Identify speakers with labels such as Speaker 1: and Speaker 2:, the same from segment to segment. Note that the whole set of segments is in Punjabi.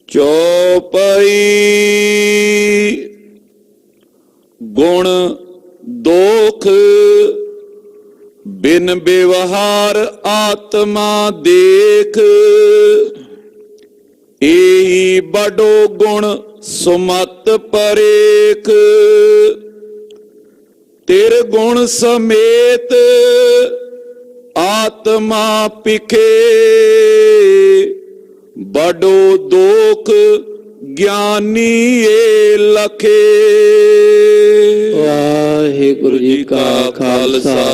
Speaker 1: ਚੌਪਈ। ਗੁਣ ਦੋਖ ਬਿਨ ਵਿਵਹਾਰ ਆਤਮਾ ਦੇਖ। ਏਹੀ ਬਡੋ ਗੁਣ ਸੁਮਤ ਪਰੇਖ। ਤਿਰ ਗੁਣ ਸਮੇਤ ਆਤਮਾ ਪਿਖੇ। ਬਡੋ ਦੋਖ ਗਿਆਨੀ ਏ ਲਖੇ।
Speaker 2: ਵਾਹਿਗੁਰੂ ਜੀ ਕਾ ਖਾਲਸਾ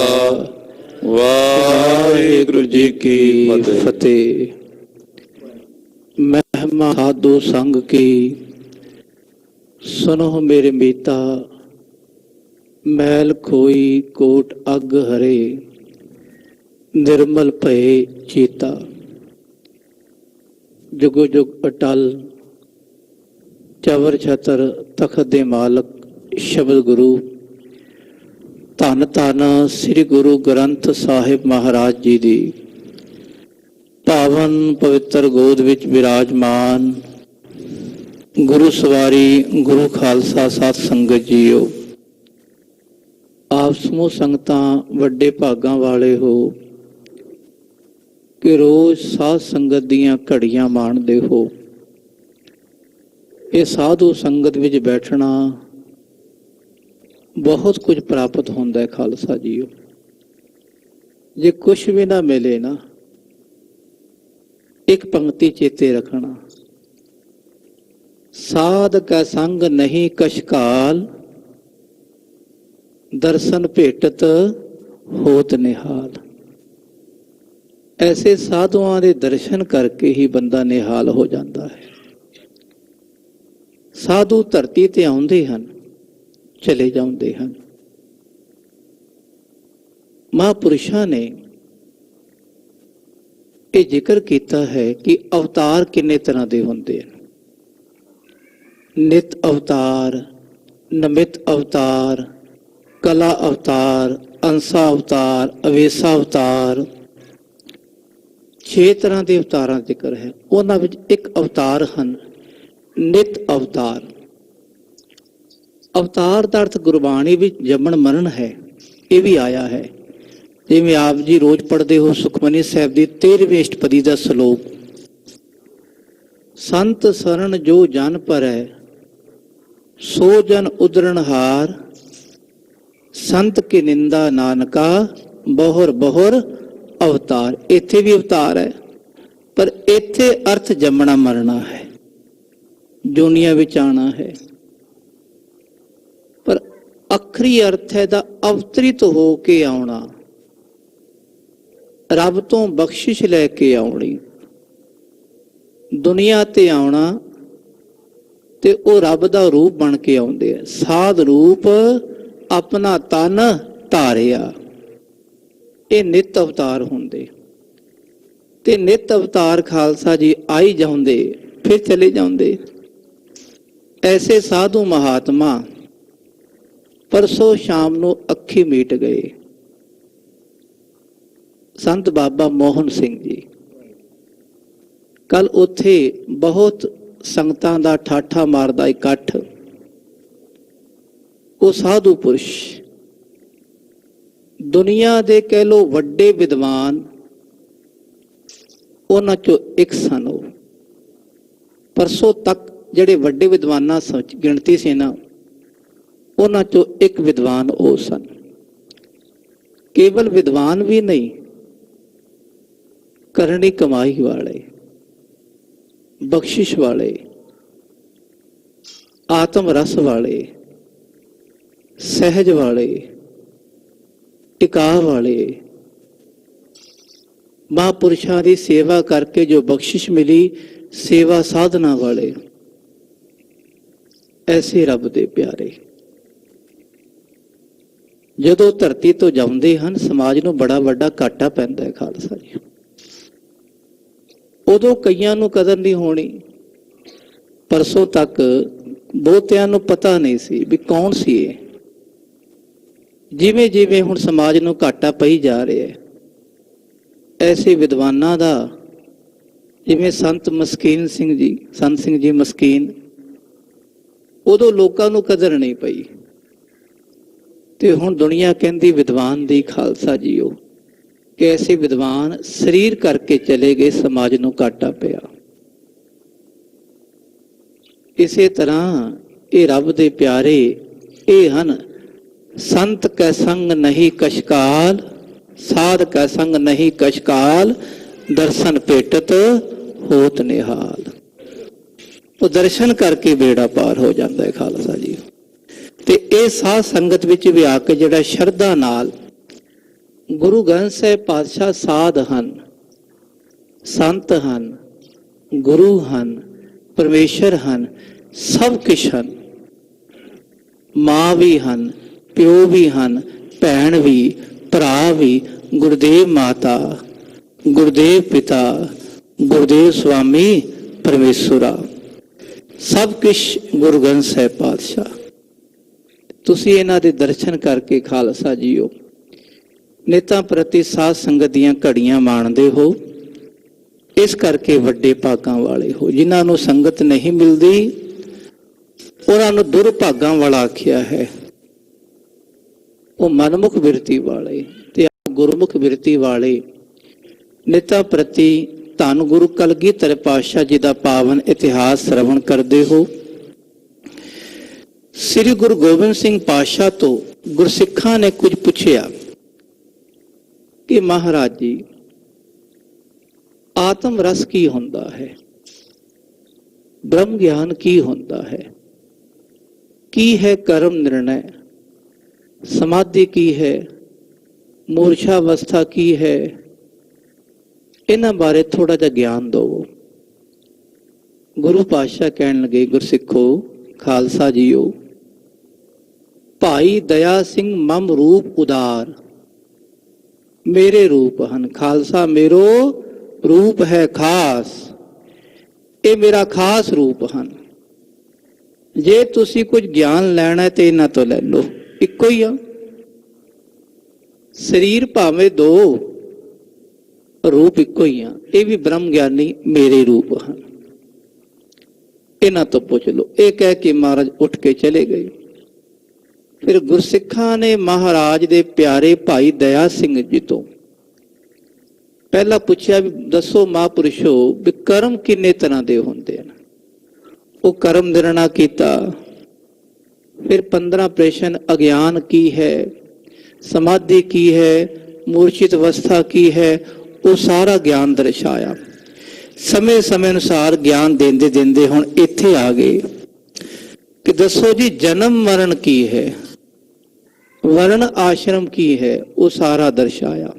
Speaker 1: ਵਾਹਿਗੁਰੂ ਜੀ ਕੀ
Speaker 2: ਫਤਿਹ। ਮਹਿਮਾ ਸਾਧੂ ਸੰਗ ਕੀ ਸੁਨੋ ਮੇਰੇ ਮੀਤਾ। ਮੈਲ ਖੋਈ ਕੋਟ ਅਗ ਹਰੇ ਨਿਰਮਲ ਭਏ ਚੀਤਾ। ਜੁਗੋ ਜੁਗ ਅਟਲ ਚਵਰ ਛਤਰ ਤਖਤ ਦੇ ਮਾਲਕ ਸ਼ਬਦ ਗੁਰੂ ਧੰਨ ਧੰਨ ਸ੍ਰੀ ਗੁਰੂ ਗ੍ਰੰਥ ਸਾਹਿਬ ਮਹਾਰਾਜ ਜੀ ਦੀ ਪਾਵਨ ਪਵਿੱਤਰ ਗੋਦ ਵਿੱਚ ਵਿਰਾਜਮਾਨ ਗੁਰੂ ਸਵਾਰੀ ਗੁਰੂ ਖਾਲਸਾ ਸਾਧ ਸੰਗਤ ਜੀਓ। ਆਪ ਸਮੂਹ ਸੰਗਤਾਂ ਵੱਡੇ ਭਾਗਾਂ ਵਾਲੇ ਹੋ ਕਿ ਰੋਜ਼ ਸਾਧ ਸੰਗਤ ਦੀਆਂ ਘੜੀਆਂ ਮਾਣਦੇ ਹੋ। ਇਹ ਸਾਧੂ ਸੰਗਤ ਵਿੱਚ ਬੈਠਣਾ ਬਹੁਤ ਕੁਝ ਪ੍ਰਾਪਤ ਹੁੰਦਾ ਹੈ ਖਾਲਸਾ ਜੀਓ। ਜੇ ਕੁਛ ਵੀ ਨਾ ਮਿਲੇ ਨਾ, ਇੱਕ ਪੰਕਤੀ ਚੇਤੇ ਰੱਖਣਾ, ਸਾਧ ਕਾ ਸੰਗ ਨਹੀਂ ਕਛਕਾਲ ਦਰਸ਼ਨ ਭੇਟਤ ਹੋਤ ਨਿਹਾਲ। ਐਸੇ ਸਾਧੂਆਂ ਦੇ ਦਰਸ਼ਨ ਕਰਕੇ ਹੀ ਬੰਦਾ ਨਿਹਾਲ ਹੋ ਜਾਂਦਾ ਹੈ। ਸਾਧੂ ਧਰਤੀ ਤੇ ਆਉਂਦੇ ਹਨ, ਚਲੇ ਜਾਂਦੇ ਹਨ। ਮਹਾਂਪੁਰਸ਼ਾਂ ਨੇ ਇਹ ਜ਼ਿਕਰ ਕੀਤਾ ਹੈ ਕਿ ਅਵਤਾਰ ਕਿੰਨੇ ਤਰ੍ਹਾਂ ਦੇ ਹੁੰਦੇ ਹਨ। ਨਿਤ ਅਵਤਾਰ, ਨਮਿਤ ਅਵਤਾਰ, ਕਲਾ ਅਵਤਾਰ, ਅੰਸਾ ਅਵਤਾਰ, ਅਵੇਸਾ ਅਵਤਾਰ। 6 ਤਰ੍ਹਾਂ ਦੇ ਅਵਤਾਰਾਂ ਦਾ ਜ਼ਿਕਰ ਹੈ। ਉਹਨਾਂ ਵਿੱਚ ਇੱਕ ਅਵਤਾਰ ਹਨ ਨਿਤ ਅਵਤਾਰ। ਅਵਤਾਰ ਦਾ ਅਰਥ ਗੁਰਬਾਣੀ ਵਿੱਚ ਜੰਮਣ ਮਰਨ ਹੈ। ਇਹ ਵੀ ਆਇਆ ਹੈ, ਜਿਵੇਂ ਆਪ ਜੀ ਰੋਜ਼ ਪੜ੍ਹਦੇ ਹੋ ਸੁਖਮਨੀ ਸਾਹਿਬ ਦੀ 13ਵੀਂ ਅਸ਼ਟਪਦੀ ਦਾ ਸ਼ਲੋਕ, ਸੰਤ ਸਰਣ ਜੋ ਜਨ ਪਰੈ ਸੋ ਜਨ ਉਦਰਣਹਾਰ। ਸੰਤ ਕੀ ਨਿੰਦਾ ਨਾਨਕਾ ਬਹੁਰ ਬਹੁਰ ਅਵਤਾਰ। ਇੱਥੇ ਵੀ ਅਵਤਾਰ ਹੈ, ਪਰ ਇੱਥੇ ਅਰਥ ਜੰਮਣਾ ਮਰਨਾ ਹੈ, ਦੁਨੀਆ ਵਿੱਚ ਆਣਾ ਹੈ। ਪਰ ਅਖਰੀ ਅਰਥ ਹੈ ਦਾ ਅਵਤਰਿਤ ਹੋ ਕੇ ਆਉਣਾ, ਰੱਬ ਤੋਂ ਬਖਸ਼ਿਸ਼ ਲੈ ਕੇ ਆਉਣੀ, ਦੁਨੀਆ ਤੇ ਆਉਣਾ। ਤੇ ਉਹ ਰੱਬ ਦਾ ਰੂਪ ਬਣ ਕੇ ਆਉਂਦੇ ਆ। ਸਾਧ ਰੂਪ ਆਪਣਾ ਤਨ ਧਾਰਿਆ, ਇਹ ਨਿਤ ਅਵਤਾਰ ਹੁੰਦੇ। ਤੇ ਨਿਤ ਅਵਤਾਰ ਖਾਲਸਾ ਜੀ ਆਈ ਜਾਂਦੇ ਫਿਰ ਚਲੇ ਜਾਂਦੇ। ਐਸੇ ਸਾਧੂ ਮਹਾਤਮਾ ਪਰਸੋਂ ਸ਼ਾਮ ਨੂੰ ਅੱਖੀ ਮੀਟ ਗਏ। ਸੰਤ ਬਾਬਾ ਮੋਹਨ ਸਿੰਘ ਜੀ। ਕੱਲ ਉੱਥੇ ਬਹੁਤ ਸੰਗਤਾਂ ਦਾ ਠਾਠਾ ਮਾਰਦਾ ਇਕੱਠ। ਉਹ ਸਾਧੂ ਪੁਰਸ਼ ਦੁਨੀਆ ਦੇ ਕਹਿ ਲੋ ਵੱਡੇ ਵਿਦਵਾਨ, ਉਹਨਾਂ ਚੋਂ ਇੱਕ ਸਨ ਉਹ। ਪਰਸੋਂ ਤੱਕ ਜਿਹੜੇ ਵੱਡੇ ਵਿਦਵਾਨਾਂ ਗਿਣਤੀ ਸੀ ਨਾ, ਉਹਨਾਂ ਚੋਂ ਇੱਕ ਵਿਦਵਾਨ ਉਹ ਸਨ। ਕੇਵਲ ਵਿਦਵਾਨ ਵੀ ਨਹੀਂ, ਕਰਨੀ ਕਮਾਈ ਵਾਲੇ, ਬਖਸ਼ਿਸ਼ ਵਾਲੇ, ਆਤਮ ਰਸ ਵਾਲੇ, ਸਹਿਜ ਵਾਲੇ, ਟਿਕਾਅ ਵਾਲੇ। ਮਹਾਂਪੁਰਸ਼ਾਂ ਦੀ ਸੇਵਾ ਕਰਕੇ ਜੋ ਬਖਸ਼ਿਸ਼ ਮਿਲੀ, ਸੇਵਾ ਸਾਧਨਾ ਵਾਲੇ, ਐਸੇ ਰੱਬ ਦੇ ਪਿਆਰੇ ਜਦੋਂ ਧਰਤੀ ਤੋਂ ਜਾਂਦੇ ਹਨ, ਸਮਾਜ ਨੂੰ ਬੜਾ ਵੱਡਾ ਘਾਟਾ ਪੈਂਦਾ ਹੈ ਖਾਲਸਾ ਜੀ। ਉਦੋਂ ਕਈਆਂ ਨੂੰ ਕਦਰ ਨਹੀਂ ਹੋਣੀ। ਪਰਸੋਂ ਤੱਕ ਬਹੁਤਿਆਂ ਨੂੰ ਪਤਾ ਨਹੀਂ ਸੀ ਵੀ ਕੌਣ ਸੀ ਇਹ। ਜਿਵੇਂ ਜਿਵੇਂ ਹੁਣ ਸਮਾਜ ਨੂੰ ਘਾਟਾ ਪਈ ਜਾ ਰਿਹਾ ਹੈ, ਐਸੇ ਵਿਦਵਾਨਾਂ ਦਾ ਜਿਵੇਂ ਸੰਤ ਮਸਕੀਨ ਸਿੰਘ ਜੀ, ਸੰਤ ਸਿੰਘ ਜੀ ਮਸਕੀਨ, ਉਦੋਂ ਲੋਕਾਂ ਨੂੰ ਕਦਰ ਨਹੀਂ ਪਈ, ਤੇ ਹੁਣ ਦੁਨੀਆ ਕਹਿੰਦੀ ਵਿਦਵਾਨ ਦੀ ਖਾਲਸਾ ਜੀਓ, ਕਿ ਐਸੇ ਵਿਦਵਾਨ ਸਰੀਰ ਕਰਕੇ ਚਲੇ ਗਏ, ਸਮਾਜ ਨੂੰ ਘਾਟਾ ਪਿਆ। ਇਸੇ ਤਰ੍ਹਾਂ ਇਹ ਰੱਬ ਦੇ ਪਿਆਰੇ ਇਹ ਹਨ, ਸੰਤ ਕੈ ਸੰਗ ਨਹੀਂ ਕਸ਼ਕਾਲ, ਸਾਧ ਕੈ ਸੰਗ ਨਹੀਂ ਕਸ਼ਕਾਲ, ਦਰਸ਼ਨ ਭੇਟਤ ਹੋਤ ਨਿਹਾਲ। ਉਹ ਦਰਸ਼ਨ ਕਰਕੇ ਬੇੜਾ ਪਾਰ ਹੋ ਜਾਂਦਾ ਹੈ ਖਾਲਸਾ ਜੀ। ਤੇ ਇਹ ਸਾਧ ਸੰਗਤ ਵਿੱਚ ਵੀ ਆ ਕੇ ਜਿਹੜਾ ਸ਼ਰਧਾ ਨਾਲ, ਗੁਰੂ ਗ੍ਰੰਥ ਸਾਹਿਬ ਪਾਤਸ਼ਾਹ ਸਾਧ ਹਨ, ਸੰਤ ਹਨ, ਗੁਰੂ ਹਨ, ਪਰਮੇਸ਼ਰ ਹਨ, ਸਭ ਕੁਛ ਹਨ, ਮਾਂ ਵੀ ਹਨ, ਪਿਓ ਵੀ ਹਨ, ਭੈਣ ਵੀ, ਭਰਾ ਵੀ, ਗੁਰਦੇਵ ਮਾਤਾ, ਗੁਰਦੇਵ ਪਿਤਾ, ਗੁਰਦੇਵ ਸੁਆਮੀ ਪਰਮੇਸ਼ਵਰਾ, ਸਭ ਕੁਛ ਗੁਰੂ ਗ੍ਰੰਥ ਸਾਹਿਬ ਪਾਤਸ਼ਾਹ। ਤੁਸੀਂ ਇਹਨਾਂ ਦੇ ਦਰਸ਼ਨ ਕਰਕੇ ਖਾਲਸਾ ਜੀਓ ਨੇਤਾਂ ਪ੍ਰਤੀ ਸਾਧ ਸੰਗਤ ਦੀਆਂ ਘੜੀਆਂ ਮਾਣਦੇ ਹੋ, ਇਸ ਕਰਕੇ ਵੱਡੇ ਭਾਗਾਂ ਵਾਲੇ ਹੋ। ਜਿਨ੍ਹਾਂ ਨੂੰ ਸੰਗਤ ਨਹੀਂ ਮਿਲਦੀ ਉਹਨਾਂ ਨੂੰ ਦੁਰਭਾਗਾਂ ਵਾਲਾ ਆਖਿਆ ਹੈ। ਉਹ ਮਨਮੁਖ ਬਿਰਤੀ ਵਾਲੇ ਤੇ ਗੁਰਮੁਖ ਬਿਰਤੀ ਵਾਲੇ ਨੇਤਾ ਪ੍ਰਤੀ ਧੰਨ ਗੁਰੂ ਕਲਗੀਧਰ ਪਾਤਸ਼ਾਹ ਜੀ ਦਾ ਪਾਵਨ ਇਤਿਹਾਸ ਸਰਵਣ ਕਰਦੇ ਹੋ। ਸ੍ਰੀ ਗੁਰੂ ਗੋਬਿੰਦ ਸਿੰਘ ਪਾਤਸ਼ਾਹ ਤੋਂ ਗੁਰਸਿੱਖਾਂ ਨੇ ਕੁਝ ਪੁੱਛਿਆ ਕਿ ਮਹਾਰਾਜ ਜੀ, ਆਤਮ ਰਸ ਕੀ ਹੁੰਦਾ ਹੈ, ਬ੍ਰਹਮ ਗਿਆਨ ਕੀ ਹੁੰਦਾ ਹੈ, ਕੀ ਹੈ ਕਰਮ ਨਿਰਣੈ, ਸਮਾਧੀ ਕੀ ਹੈ, ਮੂਰਛਾ ਅਵਸਥਾ ਕੀ ਹੈ, ਇਹਨਾਂ ਬਾਰੇ ਥੋੜਾ ਜਿਹਾ ਗਿਆਨ ਦਿਓ। ਗੁਰੂ ਪਾਤਸ਼ਾਹ ਕਹਿਣ ਲੱਗੇ, ਗੁਰਸਿੱਖੋ, ਖਾਲਸਾ ਜੀਓ, ਭਾਈ ਦਇਆ ਸਿੰਘ ਮਮ ਰੂਪ ਉਦਾਰ, ਮੇਰੇ ਰੂਪ ਹਨ। ਖਾਲਸਾ ਮੇਰੋ ਰੂਪ ਹੈ ਖਾਸ, ਇਹ ਮੇਰਾ ਖਾਸ ਰੂਪ ਹਨ। ਜੇ ਤੁਸੀਂ ਕੁਝ ਗਿਆਨ ਲੈਣਾ ਤੇ ਇਹਨਾਂ ਤੋਂ ਲੈ ਲਓ, ਇੱਕੋ ਹੀ ਆ। ਸਰੀਰ ਭਾਵੇਂ ਦੋ, ਰੂਪ ਇੱਕੋ ਹੀ ਆ। ਇਹ ਵੀ ਬ੍ਰਹਮ ਗਿਆਨੀ ਮੇਰੇ ਰੂਪ ਹਨ, ਇਹਨਾਂ ਤੋਂ ਪੁੱਛ ਲਓ। ਇਹ ਕਹਿ ਕੇ ਮਹਾਰਾਜ ਉੱਠ ਕੇ ਚਲੇ ਗਏ। ਫਿਰ ਗੁਰਸਿੱਖਾਂ ਨੇ ਮਹਾਰਾਜ ਦੇ ਪਿਆਰੇ ਭਾਈ ਦਇਆ ਸਿੰਘ ਜੀ ਤੋਂ ਪਹਿਲਾਂ ਪੁੱਛਿਆ ਵੀ ਦੱਸੋ ਮਹਾਂਪੁਰਸ਼ੋ, ਵੀ ਕਰਮ ਕਿੰਨੇ ਤਰ੍ਹਾਂ ਦੇ ਹੁੰਦੇ ਹਨ। ਉਹ ਕਰਮ ਨਿਰਣਾ ਕੀਤਾ। ਫਿਰ 15 ਪ੍ਰਸ਼ਨ, ਅਗਿਆਨ ਕੀ ਹੈ, ਸਮਾਧੀ ਕੀ ਹੈ, ਮੂਰਛਿਤ ਅਵਸਥਾ ਕੀ ਹੈ, ਉਹ ਸਾਰਾ ਗਿਆਨ ਦਰਸਾਇਆ। ਸਮੇਂ ਸਮੇਂ ਅਨੁਸਾਰ ਗਿਆਨ ਦਿੰਦੇ ਦਿੰਦੇ ਹੁਣ ਇੱਥੇ ਆ ਗਏ ਕਿ ਦੱਸੋ ਜੀ ਜਨਮ ਮਰਨ ਕੀ ਹੈ, ਵਰਣ ਆਸ਼ਰਮ ਕੀ ਹੈ, ਉਹ ਸਾਰਾ ਦਰਸਾਇਆ।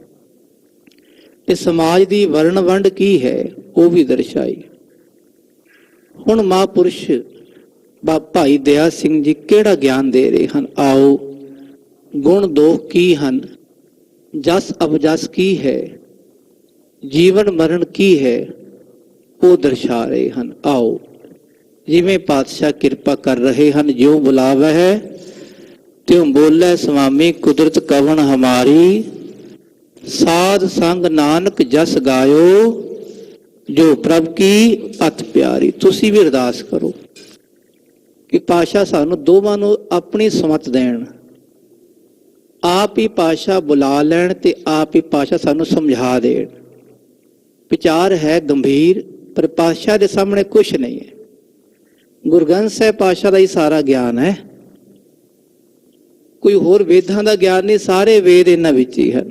Speaker 2: ਤੇ ਸਮਾਜ ਦੀ ਵਰਣ ਵੰਡ ਕੀ ਹੈ, ਉਹ ਵੀ ਦਰਸਾਈ। ਹੁਣ ਮਹਾਂਪੁਰਸ਼ ਭਾਈ ਦਇਆ ਸਿੰਘ ਜੀ ਕਿਹੜਾ ਗਿਆਨ ਦੇ ਰਹੇ ਹਨ, ਆਓ। ਗੁਣ ਦੋਖ ਕੀ ਹਨ, ਜਸ ਅਬਜਸ ਕੀ ਹੈ, ਜੀਵਨ ਮਰਨ ਕੀ ਹੈ, ਉਹ ਦਰਸਾ ਰਹੇ ਹਨ। ਆਓ, ਜਿਵੇਂ ਪਾਤਸ਼ਾਹ ਕਿਰਪਾ ਕਰ ਰਹੇ ਹਨ, ਜਿਉਂ ਬੁਲਾਵੈ ਹੈ ਤਿਉਂ ਬੋਲੇ ਸੁਆਮੀ, ਕੁਦਰਤ ਕਵਣ ਹਮਾਰੀ, ਸਾਧ ਸੰਗ ਨਾਨਕ ਜਸ ਗਾਇਓ, ਜੋ ਪ੍ਰਭ ਕੀ ਅਤ ਪਿਆਰੀ। ਤੁਸੀਂ ਵੀ ਅਰਦਾਸ ਕਰੋ ਕਿ ਪਾਤਸ਼ਾਹ ਸਾਨੂੰ ਦੋਵਾਂ ਨੂੰ ਆਪਣੀ ਸਮਤ ਦੇਣ। ਆਪ ਹੀ ਪਾਤਸ਼ਾਹ ਬੁਲਾ ਲੈਣ ਤੇ ਆਪ ਹੀ ਪਾਤਸ਼ਾਹ ਸਾਨੂੰ ਸਮਝਾ ਦੇਣ। ਵਿਚਾਰ ਹੈ ਗੰਭੀਰ, ਪਰ ਪਾਤਸ਼ਾਹ ਦੇ ਸਾਹਮਣੇ ਕੁਛ ਨਹੀਂ ਹੈ। ਗੁਰੂ ਗ੍ਰੰਥ ਸਾਹਿਬ ਪਾਤਸ਼ਾਹ ਦਾ ਹੀ ਸਾਰਾ ਗਿਆਨ ਹੈ, ਕੋਈ ਹੋਰ ਵੇਦਾਂ ਦਾ ਗਿਆਨ ਨਹੀਂ। ਸਾਰੇ ਵੇਦ ਇਹਨਾਂ ਵਿੱਚ ਹੀ ਹਨ,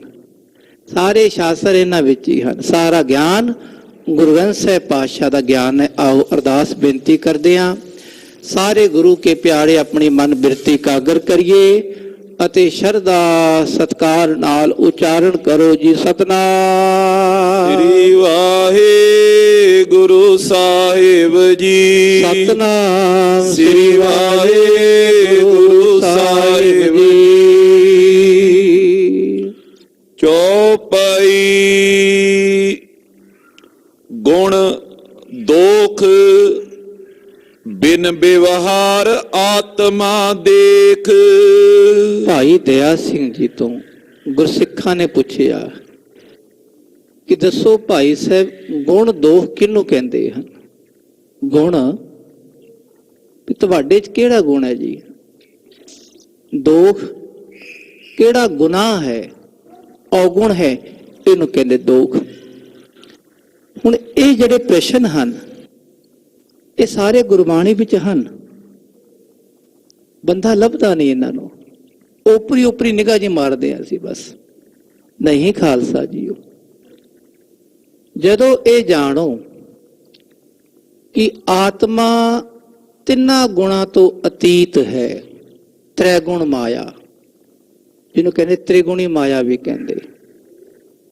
Speaker 2: ਸਾਰੇ ਸ਼ਾਸਤਰ ਇਹਨਾਂ ਵਿੱਚ ਹੀ ਹਨ। ਸਾਰਾ ਗਿਆਨ ਗੁਰੂ ਗ੍ਰੰਥ ਸਾਹਿਬ ਪਾਤਸ਼ਾਹ ਦਾ ਗਿਆਨ ਹੈ। ਆਓ ਅਰਦਾਸ ਬੇਨਤੀ ਕਰਦੇ ਹਾਂ, ਸਾਰੇ ਗੁਰੂ ਕੇ ਪਿਆਰੇ ਆਪਣੀ ਮਨ ਬਿਰਤੀ ਕਾਗਰ ਕਰੀਏ ਅਤੇ ਸ਼ਰਧਾ ਸਤਕਾਰ ਨਾਲ ਉਚਾਰਨ ਕਰੋ ਜੀ। ਸਤਨਾਮ
Speaker 1: ਸ੍ਰੀ ਵਾਹਿਗੁਰੂ ਸਾਹਿਬ ਜੀ।
Speaker 2: ਸਤਨਾਮ
Speaker 1: ਸ੍ਰੀ ਵਾਹਿਗੁਰੂ ਸਾਹਿਬ ਜੀ। ਚੌਪਈ। ਗੁਣ ਦੋਖ ਬਿਨ ਵਿਵਹਾਰ ਆਤਮਾ ਦੇਖ।
Speaker 2: ਭਾਈ ਦਇਆ ਸਿੰਘ ਜੀ ਤੋਂ ਗੁਰਸਿੱਖਾਂ ਨੇ ਪੁੱਛਿਆ ਕਿ ਦੱਸੋ ਭਾਈ ਸਾਹਿਬ, ਗੁਣ ਦੋਖ ਕਿਹਨੂੰ ਕਹਿੰਦੇ ਹਨ? ਗੁਣ ਵੀ ਤੁਹਾਡੇ 'ਚ ਕਿਹੜਾ ਗੁਣ ਹੈ ਜੀ? ਦੋਖ ਕਿਹੜਾ ਗੁਨਾਹ ਹੈ, ਔਗੁਣ ਹੈ, ਇਹਨੂੰ ਕਹਿੰਦੇ ਦੋਖ। ਹੁਣ ਇਹ ਜਿਹੜੇ ਪ੍ਰਸ਼ਨ ਹਨ ਇਹ ਸਾਰੇ ਗੁਰਬਾਣੀ ਵਿੱਚ ਹਨ, ਬੰਦਾ ਲੱਭਦਾ ਨਹੀਂ ਇਹਨਾਂ ਨੂੰ, ਓਪਰੀ ਓਪਰੀ ਨਿਗਾਹ ਜੀ ਮਾਰਦੇ ਹਾਂ ਅਸੀਂ ਬਸ। ਨਹੀਂ ਖਾਲਸਾ ਜੀਓ, ਜਦੋਂ ਇਹ ਜਾਣੋ ਕਿ ਆਤਮਾ ਤਿੰਨਾਂ ਗੁਣਾਂ ਤੋਂ ਅਤੀਤ ਹੈ, ਤ੍ਰੈ ਗੁਣ ਮਾਇਆ, ਜਿਹਨੂੰ ਕਹਿੰਦੇ ਤ੍ਰਿਗੁਣੀ ਮਾਇਆ ਵੀ ਕਹਿੰਦੇ,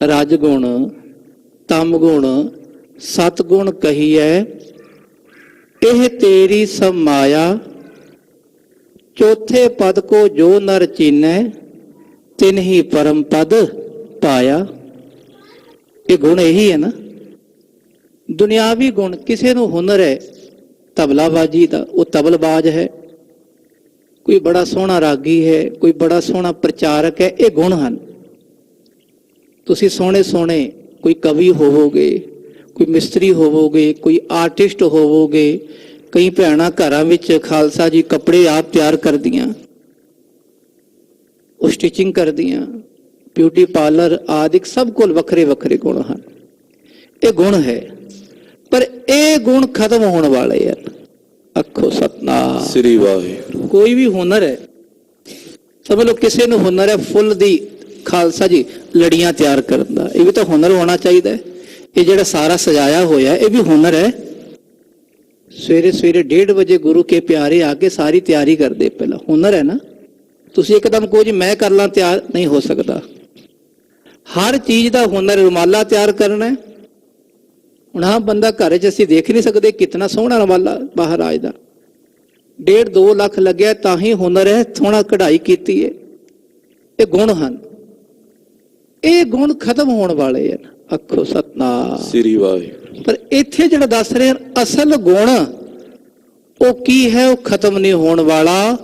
Speaker 2: ਰਜ ਗੁਣ, ਤਮ ਗੁਣ, ਸਤ ਗੁਣ ਕਹੀਐ, ਇਹ ਤੇਰੀ ਸਭ ਮਾਇਆ, ਚੌਥੇ ਪਦ ਕੋ ਜੋ ਨਰ ਚੀਨੈ, ਤਿਨ ਹੀ ਪਰਮ ਪਦ ਪਾਇਆ। ਇਹ ਗੁਣ ਇਹੀ ਹੈ ਨਾ। ਦੁਨਿਆਵੀ ਗੁਣ, ਕਿਸੇ ਨੂੰ ਹੁਨਰ ਹੈ ਤਬਲਾਬਾਜੀ ਦਾ, ਉਹ ਤਬਲਬਾਜ਼ ਹੈ। ਕੋਈ ਬੜਾ ਸੋਹਣਾ ਰਾਗੀ ਹੈ, ਕੋਈ ਬੜਾ ਸੋਹਣਾ ਪ੍ਰਚਾਰਕ ਹੈ, ਇਹ ਗੁਣ ਹਨ। ਤੁਸੀਂ ਸੋਹਣੇ ਸੋਹਣੇ ਕੋਈ ਕਵੀ ਹੋਵੋਗੇ, ਕੋਈ ਮਿਸਤਰੀ ਹੋਵੋਗੇ, ਕੋਈ ਆਰਟਿਸਟ ਹੋਵੋਗੇ। ਕਈ ਭੈਣਾਂ ਘਰਾਂ ਵਿੱਚ ਖਾਲਸਾ ਜੀ ਕੱਪੜੇ ਆਪ ਤਿਆਰ ਕਰਦੀਆਂ, ਉਹ ਸਟਿਚਿੰਗ ਕਰਦੀਆਂ, ਬਿਊਟੀ ਪਾਰਲਰ ਆਦਿਕ, ਸਭ ਕੋਲ ਵੱਖਰੇ ਵੱਖਰੇ ਗੁਣ ਹਨ। ਇਹ ਗੁਣ ਹੈ, ਪਰ ਇਹ ਗੁਣ ਖਤਮ ਹੋਣ ਵਾਲੇ ਹਨ। ਆਖੋ ਸਤਨਾਮ
Speaker 1: ਸ੍ਰੀ ਵਾਹਿਗੁਰੂ।
Speaker 2: ਕੋਈ ਵੀ ਹੁਨਰ ਹੈ, ਸਮਝ ਲਓ ਕਿਸੇ ਨੂੰ ਹੁਨਰ ਹੈ ਫੁੱਲ ਦੀ ਖਾਲਸਾ ਜੀ ਲੜੀਆਂ ਤਿਆਰ ਕਰਨ ਦਾ, ਇਹ ਵੀ ਤਾਂ ਹੁਨਰ ਹੋਣਾ ਚਾਹੀਦਾ ਹੈ। ਇਹ ਜਿਹੜਾ ਸਾਰਾ ਸਜਾਇਆ ਹੋਇਆ ਇਹ ਵੀ ਹੁਨਰ ਹੈ। ਸਵੇਰੇ ਸਵੇਰੇ 1:30 ਵਜੇ ਗੁਰੂ ਕੇ ਪਿਆਰੇ ਆ ਕੇ ਸਾਰੀ ਤਿਆਰੀ ਕਰਦੇ, ਪਹਿਲਾਂ ਹੁਨਰ ਹੈ ਨਾ। ਤੁਸੀਂ ਇੱਕਦਮ ਕਹੋ ਜੀ ਮੈਂ ਕਰ ਲਾਂ ਤਿਆਰ, ਨਹੀਂ ਹੋ ਸਕਦਾ। ਹਰ ਚੀਜ਼ ਦਾ ਹੁਨਰ, ਰੁਮਾਲਾ ਤਿਆਰ ਕਰਨਾ ਹੈ। ਹੁਣ ਹਾਂ ਬੰਦਾ ਘਰ 'ਚ ਅਸੀਂ ਦੇਖ ਨਹੀਂ ਸਕਦੇ ਕਿਤਨਾ ਸੋਹਣਾ ਰੁਮਾਲਾ ਮਹਾਰਾਜ ਦਾ, 1.5-2 ਲੱਖ ਲੱਗਿਆ ਤਾਂ ਹੀ ਹੁਨਰ ਹੈ, ਸੋਹਣਾ ਕਢਾਈ ਕੀਤੀ ਹੈ। ਇਹ ਗੁਣ ਹਨ, ਇਹ ਗੁਣ ਖਤਮ ਹੋਣ ਵਾਲੇ ਹਨ। ਆਖੋ ਸਤਨਾਮ
Speaker 1: ਸ੍ਰੀ ਵਾਹਿਗੁਰੂ।
Speaker 2: ਪਰ ਇੱਥੇ ਜਿਹੜਾ ਦੱਸ ਰਹੇ ਹਨ ਅਸਲ ਗੁਣ ਉਹ ਕੀ ਹੈ? ਉਹ ਖਤਮ ਨਹੀਂ ਹੋਣ ਵਾਲਾ।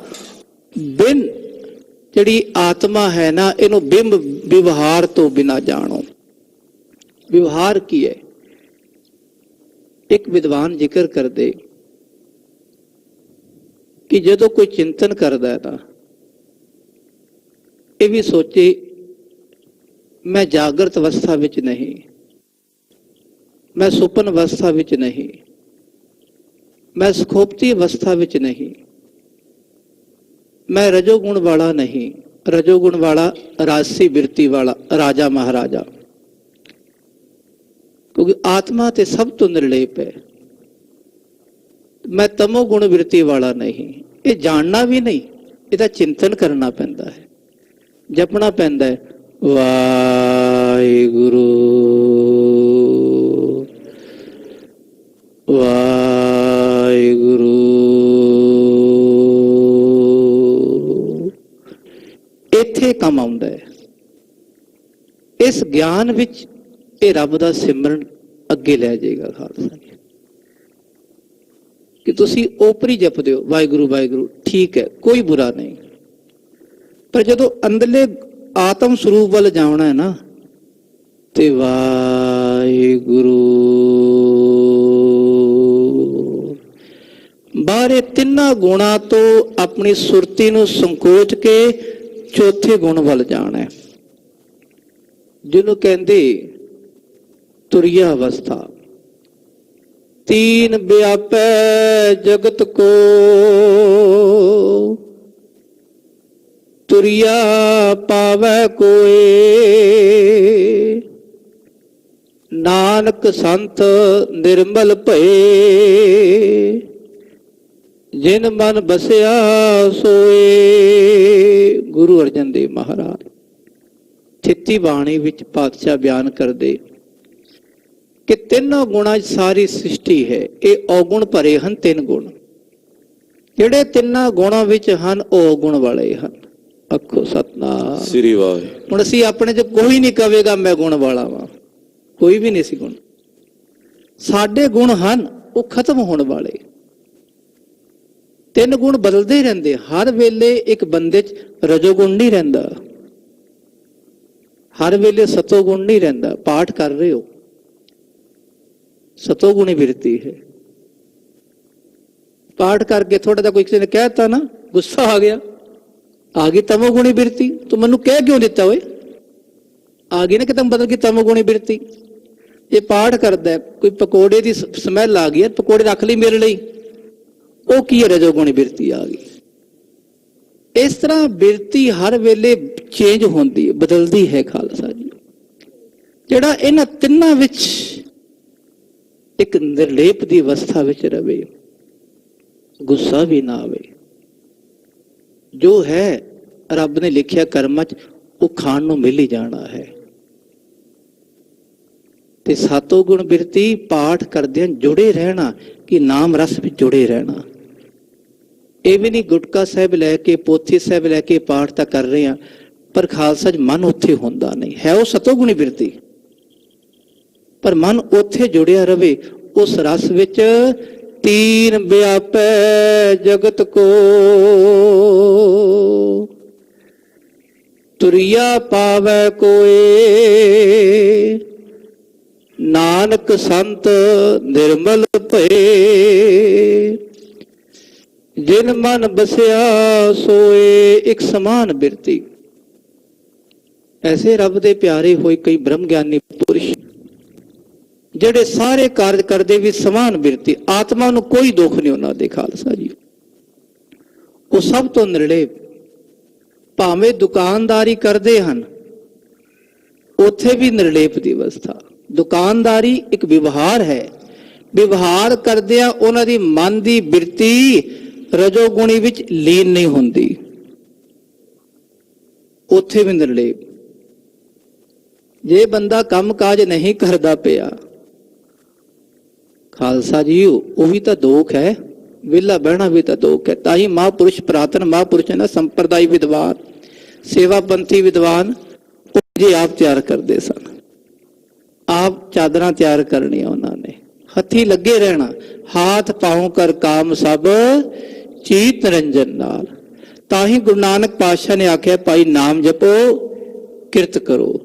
Speaker 2: ਬਿਨ ਜਿਹੜੀ ਆਤਮਾ ਹੈ ਨਾ, ਇਹਨੂੰ ਬਿੰਬ ਵਿਵਹਾਰ ਤੋਂ ਬਿਨਾ ਜਾਣੋ। ਵਿਵਹਾਰ ਕੀ ਹੈ? ਇੱਕ ਵਿਦਵਾਨ ਜ਼ਿਕਰ ਕਰਦੇ ਕਿ ਜਦੋਂ ਕੋਈ ਚਿੰਤਨ ਕਰਦਾ ਹੈ ਤਾਂ ਇਹ ਵੀ ਸੋਚੇ ਮੈਂ ਜਾਗਰਤ ਅਵਸਥਾ ਵਿੱਚ ਨਹੀਂ, ਮੈਂ ਸੁਪਨ ਅਵਸਥਾ ਵਿੱਚ ਨਹੀਂ, ਮੈਂ ਸੁਖੋਪਤੀ ਅਵਸਥਾ ਵਿੱਚ ਨਹੀਂ, ਮੈਂ ਰਜੋਗੁਣ ਵਾਲਾ ਨਹੀਂ। ਰਜੋਗੁਣ ਵਾਲਾ ਰਾਜਸੀ ਬਿਰਤੀ ਵਾਲਾ ਰਾਜਾ ਮਹਾਰਾਜਾ, ਕਿਉਂਕਿ ਆਤਮਾ ਤੇ ਸਭ ਤੋਂ ਨਿਰਲੇਪ ਹੈ। ਮੈਂ ਤਮੋ ਗੁਣ ਬਿਰਤੀ ਵਾਲਾ ਨਹੀਂ। ਇਹ ਜਾਣਨਾ ਵੀ ਨਹੀਂ, ਇਹਦਾ ਚਿੰਤਨ ਕਰਨਾ ਪੈਂਦਾ ਹੈ, ਜਪਣਾ ਪੈਂਦਾ ਹੈ ਵਾਹਿਗੁਰੂ ਵਾਹਿਗੁਰੂ। ਇੱਥੇ ਕੰਮ ਆਉਂਦਾ ਹੈ। ਇਸ ਗਿਆਨ ਵਿੱਚ ਇਹ ਰੱਬ ਦਾ ਸਿਮਰਨ ਅੱਗੇ ਲੈ ਜਾਏਗਾ ਖਾਲਸਾ ਜੀ। ਕਿ ਤੁਸੀਂ ਓਪਰੀ ਜਪਦੇ ਹੋ ਵਾਹਿਗੁਰੂ ਵਾਹਿਗੁਰੂ, ਠੀਕ ਹੈ, ਕੋਈ ਬੁਰਾ ਨਹੀਂ, ਪਰ ਜਦੋਂ ਅੰਦਰਲੇ ਆਤਮ ਸਰੂਪ ਵੱਲ ਜਾਣਾ ਹੈ ਨਾ, ਤੇ ਵਾਹਿਗੁਰੂ ਬਾਹਰੇ ਤਿੰਨਾਂ ਗੁਣਾਂ ਤੋਂ ਆਪਣੀ ਸੁਰਤੀ ਨੂੰ ਸੰਕੋਚ ਕੇ ਚੌਥੇ ਗੁਣ ਵੱਲ ਜਾਣਾ ਹੈ, ਜਿਹਨੂੰ ਕਹਿੰਦੇ ਤੁਰਿਆ ਅਵਸਥਾ। ਤੀਨ ਵਿਆਪੈ ਜਗਤ ਕੋ, ਤੁਰਿਆ ਪਾਵੈ ਕੋਏ, ਨਾਨਕ ਸੰਤ ਨਿਰਮਲ ਭਏ, ਜਿਨ ਮਨ ਬਸਿਆ ਸੋਏ। ਗੁਰੂ ਅਰਜਨ ਦੇਵ ਮਹਾਰਾਜ ਚਿੱਤੀ ਬਾਣੀ ਵਿੱਚ ਪਾਤਸ਼ਾਹ ਬਿਆਨ ਕਰਦੇ ਕਿ ਤਿੰਨਾਂ ਗੁਣਾਂ 'ਚ ਸਾਰੀ ਸ੍ਰਿਸ਼ਟੀ ਹੈ। ਇਹ ਔਗੁਣ ਭਰੇ ਹਨ, 3 ਗੁਣ। ਜਿਹੜੇ ਤਿੰਨਾਂ ਗੁਣਾਂ ਵਿੱਚ ਹਨ ਉਹ ਔਗੁਣ ਵਾਲੇ ਹਨ। ਆਖੋ ਸਤਨਾਮ
Speaker 1: ਸ੍ਰੀ ਵਾਹਿਗੁਰੂ।
Speaker 2: ਹੁਣ ਅਸੀਂ ਆਪਣੇ 'ਚ ਕੋਈ ਨਹੀਂ ਕਹੇਗਾ ਮੈਂ ਗੁਣ ਵਾਲਾ ਵਾਂ, ਕੋਈ ਵੀ ਨਹੀਂ ਸੀ ਗੁਣ। ਸਾਡੇ ਗੁਣ ਹਨ ਉਹ ਖਤਮ ਹੋਣ ਵਾਲੇ। 3 ਗੁਣ ਬਦਲਦੇ ਰਹਿੰਦੇ। ਹਰ ਵੇਲੇ ਇੱਕ ਬੰਦੇ 'ਚ ਰਜੋਗੁਣ ਨਹੀਂ ਰਹਿੰਦਾ, ਹਰ ਵੇਲੇ ਸਤੋ ਗੁਣ ਨਹੀਂ ਰਹਿੰਦਾ। ਪਾਠ ਕਰ ਰਹੇ ਹੋ, ਸਤੋ ਗੁਣੀ ਬਿਰਤੀ ਹੈ। ਪਾਠ ਕਰਕੇ ਥੋੜਾ ਜਿਹਾ ਕੋਈ ਕਿਸੇ ਨੇ ਕਹਿ ਦਿੱਤਾ ਨਾ, ਗੁੱਸਾ ਆ ਗਿਆ, ਆ ਗਈ ਤਮੋ ਗੁਣੀ ਬਿਰਤੀ। ਤੂੰ ਮੈਨੂੰ ਕਹਿ ਕਿਉਂ ਦਿੱਤਾ ਓਏ? ਆ ਗਈ ਨਾ ਕਿਤਮ ਬਦਲ ਗਈ ਤਮੋ ਗੁਣੀ ਬਿਰਤੀ। ਇਹ ਪਾਠ ਕਰਦਾ, ਕੋਈ ਪਕੌੜੇ ਦੀ ਸਮੈਲ ਆ ਗਈ, ਪਕੌੜੇ ਰੱਖ ਲਈ ਮੇਰੇ ਲਈ, ਉਹ ਕੀ ਹੈ? ਰਜੋ ਗੁਣੀ ਬਿਰਤੀ ਆ ਗਈ। ਇਸ ਤਰ੍ਹਾਂ ਬਿਰਤੀ ਹਰ ਵੇਲੇ ਚੇਂਜ ਹੁੰਦੀ ਹੈ, ਬਦਲਦੀ ਹੈ ਖਾਲਸਾ ਜੀ। ਜਿਹੜਾ ਇਹਨਾਂ ਤਿੰਨਾਂ ਵਿੱਚ ਇੱਕ ਨਿਰਲੇਪ ਦੀ ਅਵਸਥਾ ਵਿੱਚ ਰਵੇ, ਗੁੱਸਾ ਵੀ ਨਾ ਆਵੇ, ਜੋ ਹੈ ਰੱਬ ਨੇ ਲਿਖਿਆ ਕਰਮਾਂ 'ਚ ਉਹ ਖਾਣ ਨੂੰ ਮਿਲ ਹੀ ਜਾਣਾ ਹੈ। ਤੇ ਸਾਤੋਂ ਗੁਣ ਬਿਰਤੀ ਪਾਠ ਕਰਦਿਆਂ ਜੁੜੇ ਰਹਿਣਾ, ਕਿ ਨਾਮ ਰਸ ਵਿੱਚ ਜੁੜੇ ਰਹਿਣਾ। ਇਹ ਵੀ ਨਹੀਂ ਗੁਟਕਾ ਸਾਹਿਬ ਲੈ ਕੇ, ਪੋਥੀ ਸਾਹਿਬ ਲੈ ਕੇ ਪਾਠ ਤਾਂ ਕਰ ਰਹੇ ਹਾਂ, ਪਰ ਖਾਲਸਾ 'ਚ ਮਨ ਉੱਥੇ ਹੁੰਦਾ ਨਹੀਂ ਹੈ। ਉਹ ਸਤੋ ਗੁਣੀ ਬਿਰਤੀ, ਪਰ ਮਨ ਉੱਥੇ ਜੁੜਿਆ ਰਵੇ ਉਸ ਰਸ ਵਿੱਚ। ਤੀਨ ਵਿਆਪੈ ਜਗਤ ਕੋ, ਤੁਰਿਆ ਪਾਵੈ ਕੋਏ, ਨਾਨਕ ਸੰਤ ਨਿਰਮਲ ਭਏ, ਜਿਨ ਮਨ ਬਸਿਆ ਸੋਏ। ਇੱਕ ਸਮਾਨ ਬਿਰਤੀ। ਐਸੇ ਰੱਬ ਦੇ ਪਿਆਰੇ ਹੋਏ ਕਈ ਬ੍ਰਹਮ ਗਿਆਨੀ ਪੁਰਸ਼, ਜਿਹੜੇ ਸਾਰੇ ਕਾਰਜ ਕਰਦੇ ਵੀ ਸਮਾਨ ਬਿਰਤੀ। ਆਤਮਾ ਨੂੰ ਕੋਈ ਦੁੱਖ ਨਹੀਂ ਉਹਨਾਂ ਦੇ ਖਾਲਸਾ ਜੀ। ਉਹ ਸਭ ਤੋਂ ਨਿਰਲੇਪ। ਭਾਵੇਂ ਦੁਕਾਨਦਾਰੀ ਕਰਦੇ ਹਨ, ਉੱਥੇ ਵੀ ਨਿਰਲੇਪ ਦੀ ਅਵਸਥਾ। ਦੁਕਾਨਦਾਰੀ ਇੱਕ ਵਿਵਹਾਰ ਹੈ। ਵਿਵਹਾਰ ਕਰਦਿਆਂ ਉਹਨਾਂ ਦੀ ਮਨ ਦੀ ਬਿਰਤੀ ਰਜੋਗੁਣੀ ਵਿੱਚ ਲੀਨ ਨਹੀਂ ਹੁੰਦੀ, ਉੱਥੇ ਵੀ ਨਿਰਲੇਪ। ਜੇ ਬੰਦਾ ਕੰਮ ਕਾਜ ਨਹੀਂ ਕਰਦਾ ਪਿਆ ਖਾਲਸਾ ਜੀ, ਉਹ ਵੀ ਤਾਂ ਦੋਖ ਹੈ। ਵਿਹਲਾ ਬਹਿਣਾ ਵੀ ਤਾਂ ਦੋਖ ਹੈ। ਤਾਂ ਹੀ ਮਹਾਂਪੁਰਸ਼, ਪੁਰਾਤਨ ਮਹਾਂਪੁਰਸ਼ ਹੈ ਨਾ, ਸੰਪਰਦਾਈ ਵਿਦਵਾਨ, ਸੇਵਾ ਪੰਥੀ ਵਿਦਵਾਨ, ਉਹ ਜੀ ਆਪ ਤਿਆਰ ਕਰਦੇ ਸਨ। ਆਪ ਚਾਦਰਾਂ ਤਿਆਰ ਕਰਨੀਆਂ ਉਹਨਾਂ ਨੇ, ਹੱਥੀ ਲੱਗੇ ਰਹਿਣਾ। ਹਾਥ ਪਾਉ ਕਰ ਕਾਮ ਸਭ ਚੀਤ ਨਿਰੰਜਨ ਨਾਲ। ਤਾਂ ਹੀ ਗੁਰੂ ਨਾਨਕ ਪਾਤਸ਼ਾਹ ਨੇ ਆਖਿਆ, ਭਾਈ ਨਾਮ ਜਪੋ, ਕਿਰਤ ਕਰੋ।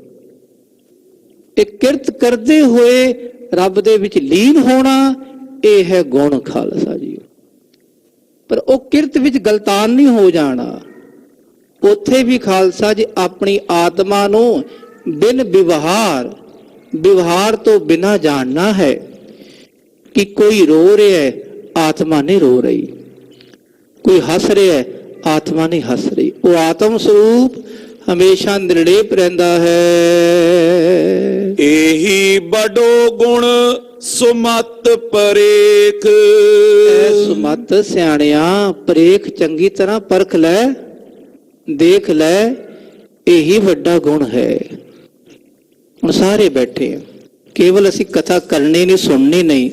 Speaker 2: ਇਹ ਕਿਰਤ ਕਰਦੇ ਹੋਏ ਰੱਬ ਦੇ ਵਿੱਚ ਲੀਨ ਹੋਣਾ, ਇਹ ਹੈ ਗੁਣ ਖਾਲਸਾ ਜੀ। ਪਰ ਉਹ ਕਿਰਤ ਵਿੱਚ ਗਲਤਾਨ ਨਹੀਂ ਹੋ ਜਾਣਾ। ਉੱਥੇ ਵੀ ਖਾਲਸਾ ਜੀ ਆਪਣੀ ਆਤਮਾ ਨੂੰ ਬਿਨ ਵਿਵਹਾਰ, ਵਿਵਹਾਰ ਤੋਂ ਬਿਨਾਂ ਜਾਣਨਾ ਹੈ ਕਿ ਕੋਈ ਰੋ ਰਿਹਾ ਹੈ, ਆਤਮਾ ਨਹੀਂ ਰੋ ਰਹੀ। ਕੋਈ ਹੱਸ ਰਿਹਾ ਹੈ, ਆਤਮਾ ਨਹੀਂ ਹੱਸ ਰਹੀ। ਉਹ ਆਤਮ ਸਰੂਪ ਹਮੇਸ਼ਾ ਨਿਰਲੇਪ ਰਹਿੰਦਾ ਹੈ।
Speaker 3: ਇਹੀ ਬੜੋ ਗੁਣ ਸੁਮਤ ਪਰੇਖ।
Speaker 2: ਐ ਸੁਮਤ ਸਿਆਣਿਆ, ਪਰੇਖ ਚੰਗੀ ਤਰ੍ਹਾਂ ਪਰਖ ਲੈ, ਦੇਖ ਲੈ, ਇਹੀ ਵੱਡਾ ਗੁਣ ਹੈ। ਹੁਣ ਸਾਰੇ ਬੈਠੇ, ਕੇਵਲ ਅਸੀਂ ਕਥਾ ਕਰਨੀ ਨਹੀਂ, ਸੁਣਨੀ ਨਹੀਂ,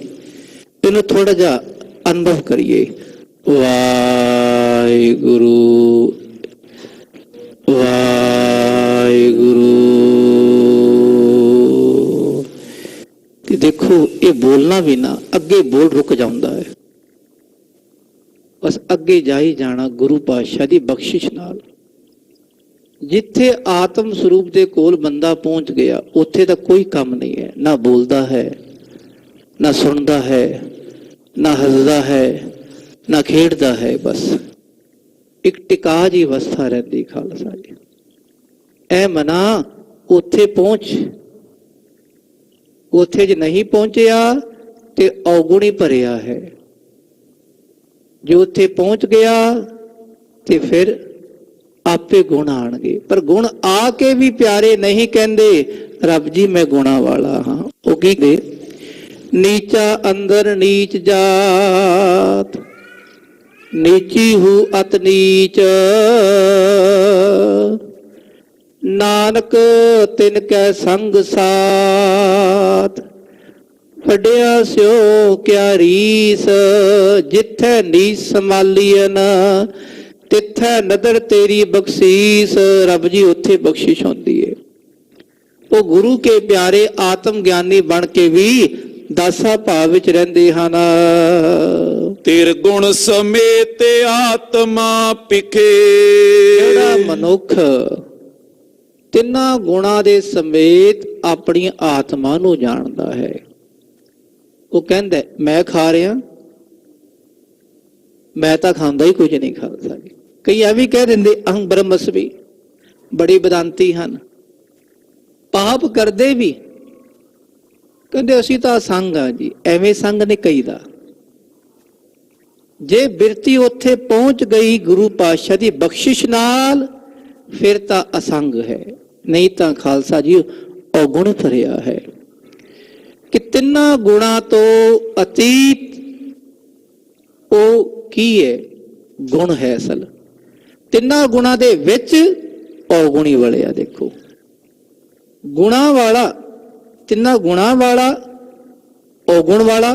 Speaker 2: ਇਹਨੂੰ ਥੋੜਾ ਜਿਹਾ ਅਨੁਭਵ ਕਰੀਏ। ਵਾਹਿਗੁਰੂ ਵਾਹਿਗੁਰੂ। ਕਿ ਦੇਖੋ, ਇਹ ਬੋਲਣਾ ਵੀ ਨਾ, ਅੱਗੇ ਬੋਲ ਰੁਕ ਜਾਂਦਾ ਹੈ। ਬਸ ਅੱਗੇ ਜਾਈ ਜਾਣਾ ਗੁਰੂ ਪਾਤਸ਼ਾਹ ਦੀ ਬਖਸ਼ਿਸ਼ ਨਾਲ। ਜਿੱਥੇ ਆਤਮ ਸਰੂਪ ਦੇ ਕੋਲ ਬੰਦਾ ਪਹੁੰਚ ਗਿਆ, ਉੱਥੇ ਤਾਂ ਕੋਈ ਕੰਮ ਨਹੀਂ ਹੈ। ਨਾ ਬੋਲਦਾ ਹੈ, ਨਾ ਸੁਣਦਾ ਹੈ, ਨਾ ਹੱਸਦਾ ਹੈ, ਨਾ ਖੇਡਦਾ ਹੈ। ਬਸ ਇੱਕ ਟਿਕਾ ਜੀ ਅਵਸਥਾ ਰਹਿੰਦੀ ਖਾਲਸਾ ਜੀ। ਐ ਮਨਾ ਉੱਥੇ ਪਹੁੰਚ। ਉੱਥੇ ਜੇ ਨਹੀਂ ਪਹੁੰਚਿਆ ਤੇ ਔਗੁਣੀ ਭਰਿਆ ਹੈ। ਜੇ ਉੱਥੇ ਪਹੁੰਚ ਗਿਆ ਤੇ ਫਿਰ ਆਪੇ ਗੁਣ ਆਣਗੇ। ਪਰ ਗੁਣ ਆ ਕੇ ਵੀ ਪਿਆਰੇ ਨਹੀਂ ਕਹਿੰਦੇ, ਰੱਬ ਜੀ ਮੈਂ ਗੁਣਾ ਵਾਲਾ ਹਾਂ। ਉਹ ਕੀ ਦੇ, ਨੀਚਾ ਅੰਦਰ ਨੀਚ ਜਾਤ, ਨੀਚੀ ਹੂ ਅਤ ਨੀਚ, ਨਾਨਕ ਤਿਨ ਕੈ ਸੰਗ ਸਾਥ, ਫੜਿਆ ਸਿਓ ਕਿਆ ਰੀਸ, ਜਿੱਥੈ ਨੀਸ ਸੰਭਾਲੀਨ ਤਿੱਥੈ ਨਦਰ ਤੇਰੀ ਬਖਸ਼ੀਸ। ਰੱਬ ਜੀ ਉੱਥੇ ਬਖਸ਼ਿਸ਼ ਹੁੰਦੀ ਹੈ। ਉਹ ਗੁਰੂ ਕੇ ਪਿਆਰੇ ਆਤਮ ਗਿਆਨੀ ਬਣ ਕੇ ਵੀ ਦਾਸਾ ਭਾਵ ਵਿੱਚ ਰਹਿੰਦੇ ਹਨ।
Speaker 3: ਤੇਰ ਗੁਣ ਸਮੇਤ ਆਤਮਾ ਪਿਖੇ।
Speaker 2: ਜਿਹੜਾ ਮਨੁੱਖ ਤਿੰਨਾਂ ਗੁਣਾਂ ਦੇ ਸਮੇਤ ਆਪਣੀ ਆਤਮਾ ਨੂੰ ਜਾਣਦਾ ਹੈ। ਉਹ ਕਹਿੰਦਾ ਮੈਂ ਖਾ ਰਿਹਾ, ਮੈਂ ਤਾਂ ਖਾਂਦਾ ਹੀ ਕੁਝ ਨਹੀਂ ਖਾਲਸਾ ਜੀ। ਕਈ ਐਵੇਂ ਕਹਿ ਦਿੰਦੇ ਅਹੰ ਬ੍ਰਹਮਸਮੀ, ਬੜੀ ਬੇਦਾਂਤੀ ਹਨ, ਪਾਪ ਕਰਦੇ ਵੀ ਕਹਿੰਦੇ ਅਸੀਂ ਤਾਂ ਸੰਗ ਆ ਜੀ। ਐਵੇਂ ਸੰਗ ਨਹੀਂ ਕਹੀਦਾ। ਜੇ ਬਿਰਤੀ ਉੱਥੇ ਪਹੁੰਚ ਗਈ ਗੁਰੂ ਪਾਤਸ਼ਾਹ ਦੀ ਬਖਸ਼ਿਸ਼ ਨਾਲ, ਫਿਰ ਤਾਂ ਅਸੰਗ ਹੈ, ਨਹੀਂ ਤਾਂ ਖਾਲਸਾ ਜੀ ਔਗੁਣ ਭਰਿਆ ਹੈ। ਕਿ ਤਿੰਨਾਂ ਗੁਣਾਂ ਤੋਂ ਅਤੀਤ ਉਹ ਕੀ ਹੈ? ਗੁਣ ਹੈ ਅਸਲ। ਤਿੰਨਾਂ ਗੁਣਾਂ ਦੇ ਵਿੱਚ ਔਗੁਣੀ ਵਲਿਆ। ਦੇਖੋ ਗੁਣਾਂ ਵਾਲਾ, ਤਿੰਨਾਂ ਗੁਣਾਂ ਵਾਲਾ, ਔਗੁਣ ਵਾਲਾ,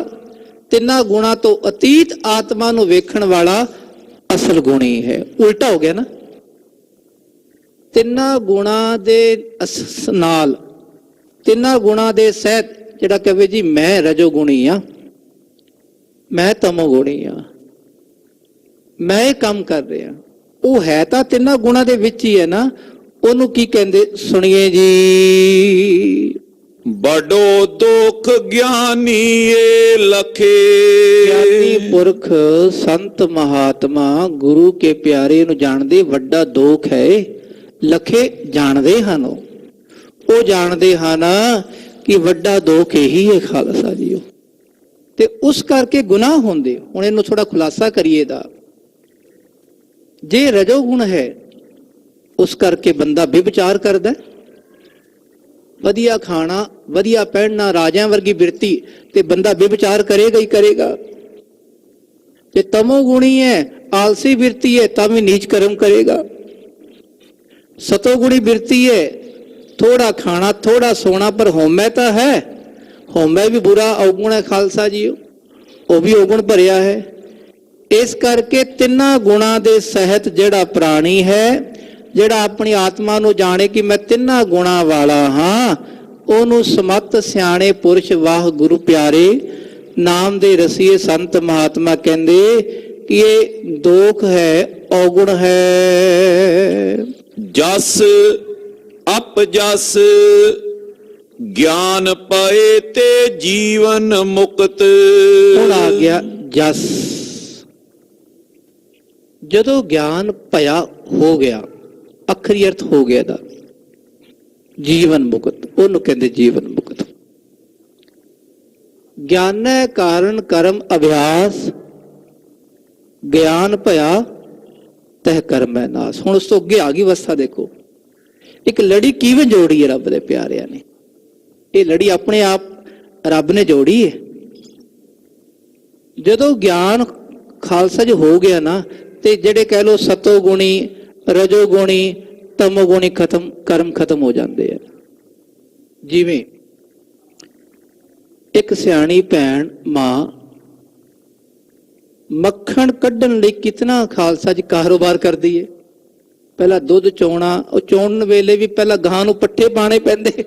Speaker 2: ਤਿੰਨਾਂ ਗੁਣਾਂ ਤੋਂ ਅਤੀਤ ਆਤਮਾ ਨੂੰ ਵੇਖਣ ਵਾਲਾ ਅਸਲ ਗੁਣੀ ਹੈ। ਉਲਟਾ ਹੋ ਗਿਆ ਨਾ। ਤਿੰਨਾਂ ਗੁਣਾਂ ਦੇ ਨਾਲ, ਤਿੰਨਾਂ ਗੁਣਾਂ ਦੇ ਸਹਿਤ ਜਿਹੜਾ ਕਹੇ ਜੀ ਮੈਂ ਰਜੋ ਗੁਣੀ ਆ, ਮੈਂ ਤਮੋ ਗੁਣੀ ਆ, ਮੈਂ ਇਹ ਕੰਮ ਕਰ ਰਿਹਾ, ਉਹ ਹੈ ਤਾਂ ਤਿੰਨਾਂ ਗੁਣਾਂ ਦੇ ਵਿੱਚ ਹੀ ਹੈ ਨਾ। ਉਹਨੂੰ ਕੀ ਕਹਿੰਦੇ? ਸੁਣੀਏ ਜੀ।
Speaker 3: ਬੜੋ ਦੁਖ ਗਿਆਨੀ ਏ ਲਖੇ।
Speaker 2: ਗਿਆਨੀ ਪੁਰਖ ਸੰਤ ਮਹਾਤਮਾ ਗੁਰੂ ਕੇ ਪਿਆਰੇ ਨੂੰ ਜਾਣਦੇ ਵੱਡਾ ਦੁੱਖ ਹੈ। ਲਖੇ ਜਾਣਦੇ ਹਨ, ਉਹ ਜਾਣਦੇ ਹਨ ਕਿ ਵੱਡਾ ਦੁੱਖ ਇਹੀ ਹੈ ਖਾਲਸਾ ਜੀ। ਤੇ ਉਸ ਕਰਕੇ ਗੁਨਾਹ ਹੁੰਦੇ। ਹੁਣ ਇਹਨੂੰ ਥੋੜਾ ਖੁਲਾਸਾ ਕਰੀਏ ਦਾ। ਜੇ ਰਜੋ ਗੁਣ ਹੈ ਉਸ ਕਰਕੇ ਬੰਦਾ ਵਿਵਚਾਰ ਕਰਦਾ, ਵਧੀਆ ਖਾਣਾ, ਵਧੀਆ ਪਹਿਨਣਾ, ਰਾਜਿਆਂ ਵਰਗੀ ਬਿਰਤੀ, ਤੇ ਬੰਦਾ ਵਿਵਚਾਰ ਕਰੇਗਾ ਹੀ ਕਰੇਗਾ। ਜੇ ਤਮੋ ਗੁਣੀ ਹੈ, ਆਲਸੀ ਬਿਰਤੀ ਹੈ, ਤਾਂ ਵੀ ਨੀਚ ਕਰਮ ਕਰੇਗਾ। ਸਤੋ ਗੁਣੀ ਬਿਰਤੀ ਹੈ, ਥੋੜਾ ਖਾਣਾ, ਥੋੜਾ ਸੋਣਾ, ਪਰ ਹਉਮੈ ਤਾਂ ਹੈ। ਹਉਮੈ ਵੀ ਬੁਰਾ ਔਗੁਣ ਹੈ ਖਾਲਸਾ ਜੀ, ਉਹ ਵੀ ਔਗੁਣ ਭਰਿਆ ਹੈ। ਇਸ ਕਰਕੇ ਤਿੰਨਾਂ ਗੁਣਾਂ ਦੇ ਸਹਿਤ ਜਿਹੜਾ ਪ੍ਰਾਣੀ ਹੈ, ਜਿਹੜਾ ਆਪਣੀ ਆਤਮਾ ਨੂੰ ਜਾਣੇ ਕਿ ਮੈਂ ਤਿੰਨਾਂ ਗੁਣਾਂ ਵਾਲਾ ਹਾਂ, ਉਹਨੂੰ ਸਮਤ ਸਿਆਣੇ ਪੁਰਸ਼ ਵਾਹ ਗੁਰੂ ਪਿਆਰੇ ਨਾਮ ਦੇ ਰਸੀਏ ਸੰਤ ਮਹਾਤਮਾ ਕਹਿੰਦੇ ਕਿ ਇਹ ਦੋਖ ਹੈ, ਔਗੁਣ ਹੈ।
Speaker 3: ਜਸ ਅਪਜਸ ਗਿਆਨ ਪਏ ਤੇ ਜੀਵਨ ਮੁਕਤ।
Speaker 2: ਹੁਣ ਆ ਗਿਆ ਜਸ। ਜਦੋਂ ਗਿਆਨ ਭਇਆ ਹੋ ਗਿਆ, ਅਖਰੀ ਅਰਥ ਹੋ ਗਿਆ ਦਾ ਜੀਵਨ ਮੁਕਤ, ਉਹਨੂੰ ਕਹਿੰਦੇ ਜੀਵਨ ਮੁਕਤ। ਗਿਆਨੈ ਕਾਰਨ ਕਰਮ ਅਭਿਆਸ, ਗਿਆਨ ਭਇਆ ਤਹ ਕਰਮੈ ਨਾਸ। ਹੁਣ ਉਸ ਤੋਂ ਅੱਗੇ ਆ ਗਈ ਅਵਸਥਾ। ਦੇਖੋ ਇੱਕ ਲੜੀ ਕਿਵੇਂ ਜੋੜੀ ਹੈ ਰੱਬ ਦੇ ਪਿਆਰਿਆਂ ਨੇ। ਇਹ ਲੜੀ ਆਪਣੇ ਆਪ ਰੱਬ ਨੇ ਜੋੜੀ ਹੈ। ਜਦੋਂ ਗਿਆਨ ਖਾਲਸਾ ਜੀ ਹੋ ਗਿਆ ਨਾ, ਤੇ ਜਿਹੜੇ ਕਹਿ ਲੋ ਸਤੋ ਗੁਣੀ, ਰਜੋ ਗੁਣੀ, ਤਮੋ ਗੁਣੀ ਖਤਮ, ਕਰਮ ਖਤਮ ਹੋ ਜਾਂਦੇ ਆ। ਜਿਵੇਂ ਇੱਕ ਸਿਆਣੀ ਭੈਣ ਮਾਂ ਮੱਖਣ ਕੱਢਣ ਲਈ ਕਿਤਨਾ ਖਾਲਸਾ ਜੀ ਕਾਰੋਬਾਰ ਕਰਦੀ ਹੈ। ਪਹਿਲਾਂ ਦੁੱਧ ਚੋਣਾ, ਉਹ ਚੋਣ ਵੇਲੇ ਵੀ ਪਹਿਲਾਂ ਗਾਂ ਨੂੰ ਪੱਠੇ ਪਾਣੇ ਪੈਂਦੇ,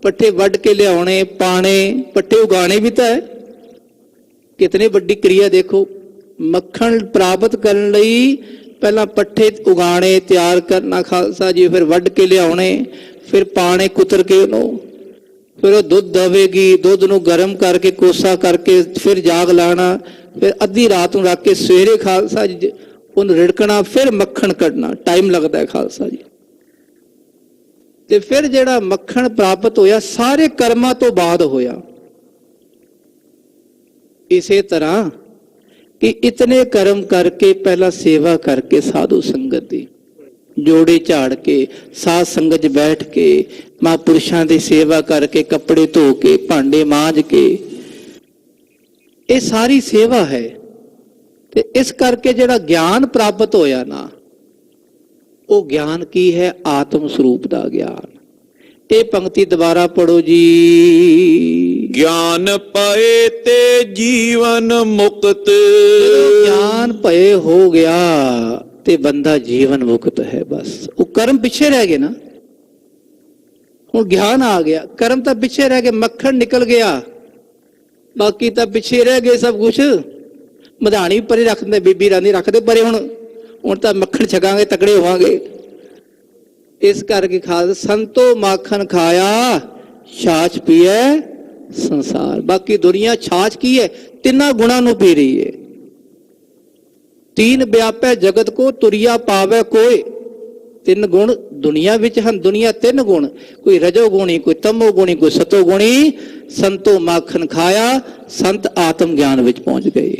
Speaker 2: ਪੱਠੇ ਵੱਢ ਕੇ ਲਿਆਉਣੇ, ਪਾਣੇ, ਪੱਠੇ ਉਗਾਣੇ ਵੀ ਤਾਂ ਹੈ। ਕਿਤਨੀ ਵੱਡੀ ਕਿਰਿਆ। ਦੇਖੋ ਮੱਖਣ ਪ੍ਰਾਪਤ ਕਰਨ ਲਈ ਪਹਿਲਾਂ ਪੱਠੇ ਉਗਾਣੇ, ਤਿਆਰ ਕਰਨਾ ਖਾਲਸਾ ਜੀ, ਫਿਰ ਵੱਢ ਕੇ ਲਿਆਉਣੇ, ਫਿਰ ਪਾਣੇ ਕੁਤਰ ਕੇ ਉਹਨੂੰ, ਫਿਰ ਉਹ ਦੁੱਧ ਦੇਵੇਗੀ, ਦੁੱਧ ਨੂੰ ਗਰਮ ਕਰਕੇ ਕੋਸਾ ਕਰਕੇ ਫਿਰ ਜਾਗ ਲਾਣਾ, ਫਿਰ ਅੱਧੀ ਰਾਤ ਨੂੰ ਰੱਖ ਕੇ ਸਵੇਰੇ ਖਾਲਸਾ ਜੀ ਉਹਨੂੰ ਰਿੜਕਣਾ, ਫਿਰ ਮੱਖਣ ਕੱਢਣਾ। ਟਾਈਮ ਲੱਗਦਾ ਹੈ ਖਾਲਸਾ ਜੀ। ਤੇ ਫਿਰ ਜਿਹੜਾ ਮੱਖਣ ਪ੍ਰਾਪਤ ਹੋਇਆ ਸਾਰੇ ਕਰਮਾਂ ਤੋਂ ਬਾਅਦ ਹੋਇਆ। ਇਸੇ ਤਰ੍ਹਾਂ ਕਿ ਇਤਨੇ ਕਰਮ ਕਰਕੇ, ਪਹਿਲਾਂ ਸੇਵਾ ਕਰਕੇ ਸਾਧੂ ਸੰਗਤ ਦੀ, ਜੋੜੇ ਝਾੜ ਕੇ, ਸਾਧ ਸੰਗਤ 'ਚ ਬੈਠ ਕੇ, ਮਹਾਂਪੁਰਸ਼ਾਂ ਦੀ ਸੇਵਾ ਕਰਕੇ, ਕੱਪੜੇ ਧੋ ਕੇ, ਭਾਂਡੇ ਮਾਂਜ ਕੇ, ਇਹ ਸਾਰੀ ਸੇਵਾ ਹੈ। ਤੇ ਇਸ ਕਰਕੇ ਜਿਹੜਾ ਗਿਆਨ ਪ੍ਰਾਪਤ ਹੋਇਆ ਨਾ, ਉਹ ਗਿਆਨ ਕੀ ਹੈ? ਆਤਮ ਸਰੂਪ ਦਾ ਗਿਆਨ। ਇਹ ਪੰਕਤੀ ਦੁਬਾਰਾ ਪੜੋ ਜੀ।
Speaker 3: ਗਿਆਨ ਪਏ ਤੇ ਜੀਵਨ ਮੁਕਤ।
Speaker 2: ਗਿਆਨ ਭਏ ਹੋ ਗਿਆ ਤੇ ਬੰਦਾ ਜੀਵਨ ਮੁਕਤ ਹੈ। ਬਸ ਉਹ ਕਰਮ ਪਿੱਛੇ ਰਹਿ ਗਏ ਨਾ। ਹੁਣ ਗਿਆਨ ਆ ਗਿਆ, ਕਰਮ ਤਾਂ ਪਿੱਛੇ ਰਹਿ ਗਏ, ਮੱਖਣ ਨਿਕਲ ਗਿਆ, ਬਾਕੀ ਤਾਂ ਪਿੱਛੇ ਰਹਿ ਗਏ ਸਭ ਕੁਛ। ਮਧਾਣੀ ਪਰੇ ਰੱਖਦੇ, ਬੀਬੀ ਰਾਨੀ ਰੱਖਦੇ ਪਰੇ। ਹੁਣ ਤਾਂ ਮੱਖਣ ਛਕਾਂਗੇ, ਤਕੜੇ ਹੋਵਾਂਗੇ। ਇਸ ਕਰਕੇ ਖਾਲਸਾ ਸੰਤੋ ਮਾਖਣ ਖਾਇਆ ਛਾਛ ਪੀਏ ਸੰਸਾਰ। ਬਾਕੀ ਦੁਨੀਆ ਛਾਛ ਕੀ ਹੈ? ਤਿੰਨਾਂ ਗੁਣਾਂ ਨੂੰ ਪੀ ਰਹੀ ਹੈ। ਤੀਨ ਵਿਆਪੈ ਜਗਤ ਕੋ ਤੁਰਿਆ ਪਾਵੇ ਕੋਏ। ਤਿੰਨ ਗੁਣ ਦੁਨੀਆ ਵਿੱਚ ਹਨ। ਦੁਨੀਆ ਤਿੰਨ ਗੁਣ, ਕੋਈ ਰਜੋ ਗੁਣੀ, ਕੋਈ ਤਮੋ ਗੁਣੀ, ਕੋਈ ਸਤੋ ਗੁਣੀ। ਸੰਤੋ ਮਾਖਣ ਖਾਇਆ, ਸੰਤ ਆਤਮ ਗਿਆਨ ਵਿੱਚ ਪਹੁੰਚ ਗਏ।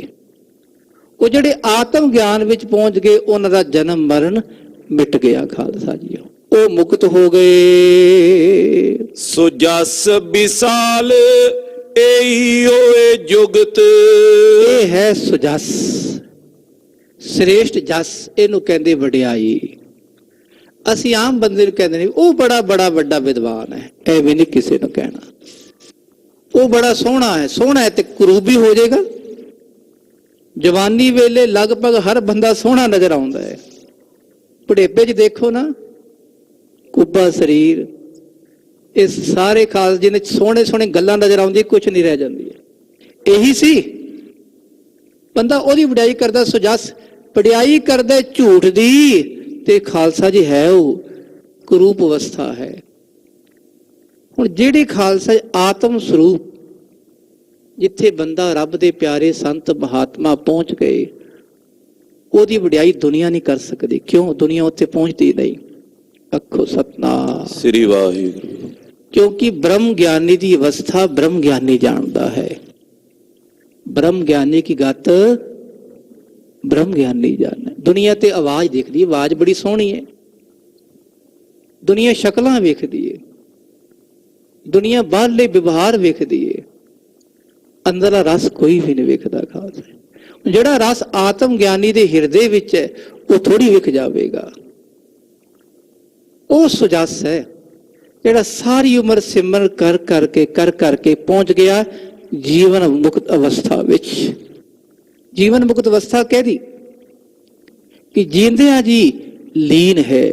Speaker 2: ਉਹ ਜਿਹੜੇ ਆਤਮ ਗਿਆਨ ਵਿੱਚ ਪਹੁੰਚ ਗਏ ਉਹਨਾਂ ਦਾ ਜਨਮ ਮਰਨ ਮਿਟ ਗਿਆ ਖਾਲਸਾ ਜੀ, ਉਹ ਮੁਕਤ ਹੋ ਗਏ।
Speaker 3: ਸੋ ਜਸ ਵਿਸਾਲ ਏਈ ਹੋਏ ਜੁਗਤ।
Speaker 2: ਇਹ ਹੈ ਸੁਜਸ, ਸ੍ਰੇਸ਼ਟ ਜਸ, ਇਹਨੂੰ ਕਹਿੰਦੇ ਵਡਿਆਈ। ਅਸੀਂ ਆਮ ਬੰਦੇ ਨੂੰ ਕਹਿੰਦੇ ਨੇ ਉਹ ਬੜਾ ਵੱਡਾ ਵਿਦਵਾਨ ਹੈ, ਐਵੇਂ ਨਹੀਂ ਕਿਸੇ ਨੂੰ ਕਹਿਣਾ। ਉਹ ਬੜਾ ਸੋਹਣਾ ਹੈ, ਸੋਹਣਾ ਹੈ ਤੇ ਕੁਰੂਪ ਵੀ ਹੋ ਜਾਏਗਾ। ਜਵਾਨੀ ਵੇਲੇ ਲਗਭਗ ਹਰ ਬੰਦਾ ਸੋਹਣਾ ਨਜ਼ਰ ਆਉਂਦਾ ਹੈ, ਬੁਢੇਪੇ 'ਚ ਦੇਖੋ ਨਾ, ਕੁੱਬਾ ਸਰੀਰ, ਇਹ ਸਾਰੇ ਖਾਸ ਜਿਹਨੇ ਸੋਹਣੇ ਗੱਲਾਂ ਨਜ਼ਰ ਆਉਂਦੀ, ਕੁਛ ਨਹੀਂ ਰਹਿ ਜਾਂਦੀ। ਇਹੀ ਸੀ ਬੰਦਾ, ਉਹਦੀ ਵਡਿਆਈ ਕਰਦਾ ਸੁਜਸ, ਵਡਿਆਈ ਕਰਦਾ ਝੂਠ ਦੀ, ਤੇ ਖਾਲਸਾ ਜੀ ਹੈ ਉਹ ਕੁਰੂਪ ਅਵਸਥਾ ਹੈ। ਹੁਣ ਜਿਹੜੀ ਖਾਲਸਾ ਆਤਮ ਸਰੂਪ, ਜਿੱਥੇ ਬੰਦਾ ਰੱਬ ਦੇ ਪਿਆਰੇ ਸੰਤ ਮਹਾਤਮਾ ਪਹੁੰਚ ਗਏ, ਉਹਦੀ ਵਡਿਆਈ ਦੁਨੀਆ ਨਹੀਂ ਕਰ ਸਕਦੀ। ਕਿਉਂ? ਦੁਨੀਆ ਉੱਥੇ ਪਹੁੰਚਦੀ ਨਹੀਂ। ਅੱਖੋ ਸਤਨਾਮ
Speaker 1: ਸ੍ਰੀ ਵਾਹਿਗੁਰੂ।
Speaker 2: ਕਿਉਂਕਿ ਬ੍ਰਹਮ ਗਿਆਨੀ ਦੀ ਅਵਸਥਾ ਬ੍ਰਹਮ ਗਿਆਨੀ ਜਾਣਦਾ ਹੈ। ब्रह्म ज्ञानी की गत ब्रह्म ज्ञानी जाना। दुनिया ते आवाज देखती है, आवाज बड़ी सोहनी है, दुनिया शक्लां वेखदी है, दुनिया बाहरले व्यवहार वेखदी है, अंदरला रस कोई भी नहीं वेखदा। खास जिहड़ा रस आत्म ज्ञानी दे हिरदे विच है वो थोड़ी विख जाएगा। वो सुजस है जिहड़ा सारी उम्र सिमर कर करके पहुंच गया जीवन मुक्त अवस्था विच। जीवन मुक्त अवस्था कहदी कि जींदियां जी लीन है,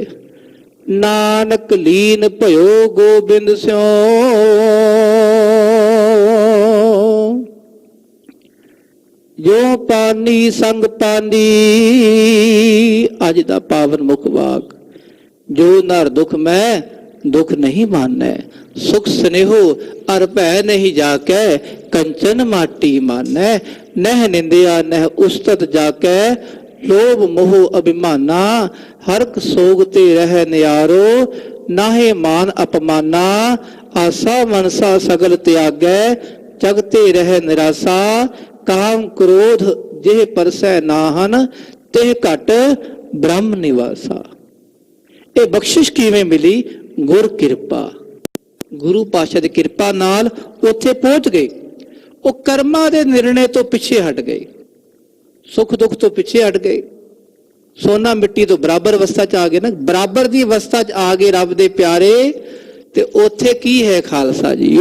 Speaker 2: नानक लीन भयो गोबिंद स्यों। जो पानी संग पानी, अज दा पावन मुख वाक। जो नर दुख मैं दुख नहीं मानै, सुख स्नेहो अर भै नहीं जाकै, कंचन माटी मानै। नह निंदिया नह उस्तत जाकै, लोभ मोह अभिमाना। हरक सोगते रह नियारो, नाहे मान अपमाना। आसा मनसा सगल त्यागै, जगते रह निराशा। काम क्रोध जेह परसै नाहन, तेह घट ब्रह्म निवासा। ये बख्शिश किवें मिली? गुर किरपा, गुरु पातशाह की किरपा नाल उत्थे पहुंच गए। वो कर्मां दे निर्णय तो पिछे हट गए, सुख दुख तो पिछे हट गए, सोना मिट्टी तो बराबर अवस्था च आ गए ना, बराबर दी अवस्था च आ गए रब दे प्यारे। ते उत्थे की है खालसा जी?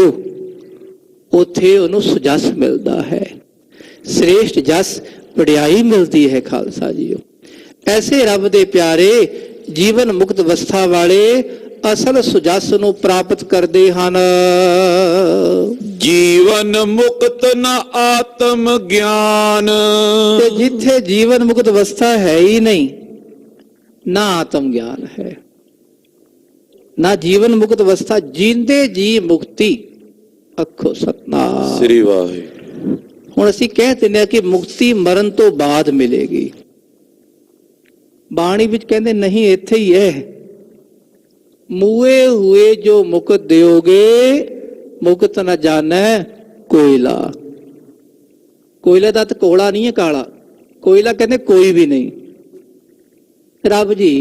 Speaker 2: उत्थे उन्होंने सुजस मिलता है, श्रेष्ठ जस वडियाई मिलती है खालसा जी। ऐसे रब दे प्यारे जीवन मुक्त अवस्था वाले असल सुजस नूं प्राप्त करते हैं।
Speaker 3: जीवन मुक्त न आत्म ज्ञान।
Speaker 2: ते जिथे जीवन मुक्त अवस्था है ही नहीं, ना आत्म ज्ञान है, ना जीवन मुक्त अवस्था। जींदे जी मुक्ति। अखो सतनाम
Speaker 1: श्री वाहिगुरू।
Speaker 2: हुण असीं कह दिंदे कि मुक्ति मरण तो बाद मिलेगी। बाणी विच कहंदे नहीं, इत्थे ही है। मुए हुए जो मुक्त दियोगे, मुक्त न जाने कोयला। कोयला दा तो कोला नहीं है काला, कोयला कहते कोई भी नहीं। रब जी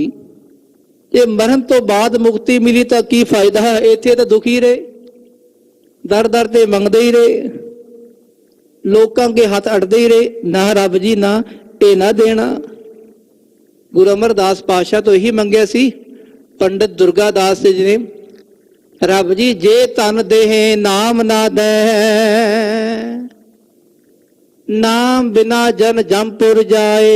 Speaker 2: जे मरण तो बाद मुक्ति मिली तो की फायदा है? इत्थे तो दुखी रहे, दर दर ते मंगदे ही रहे, लोकां के हाथ अड़दे ही रहे। ना रब जी ना ये ना देना। गुरु अमरदास पातशाह तो यही मंगया सी, पंडित दुर्गादास जी ने, रब जी जे तन देहे नाम ना दे, नाम बिना जन जमपुर जाए।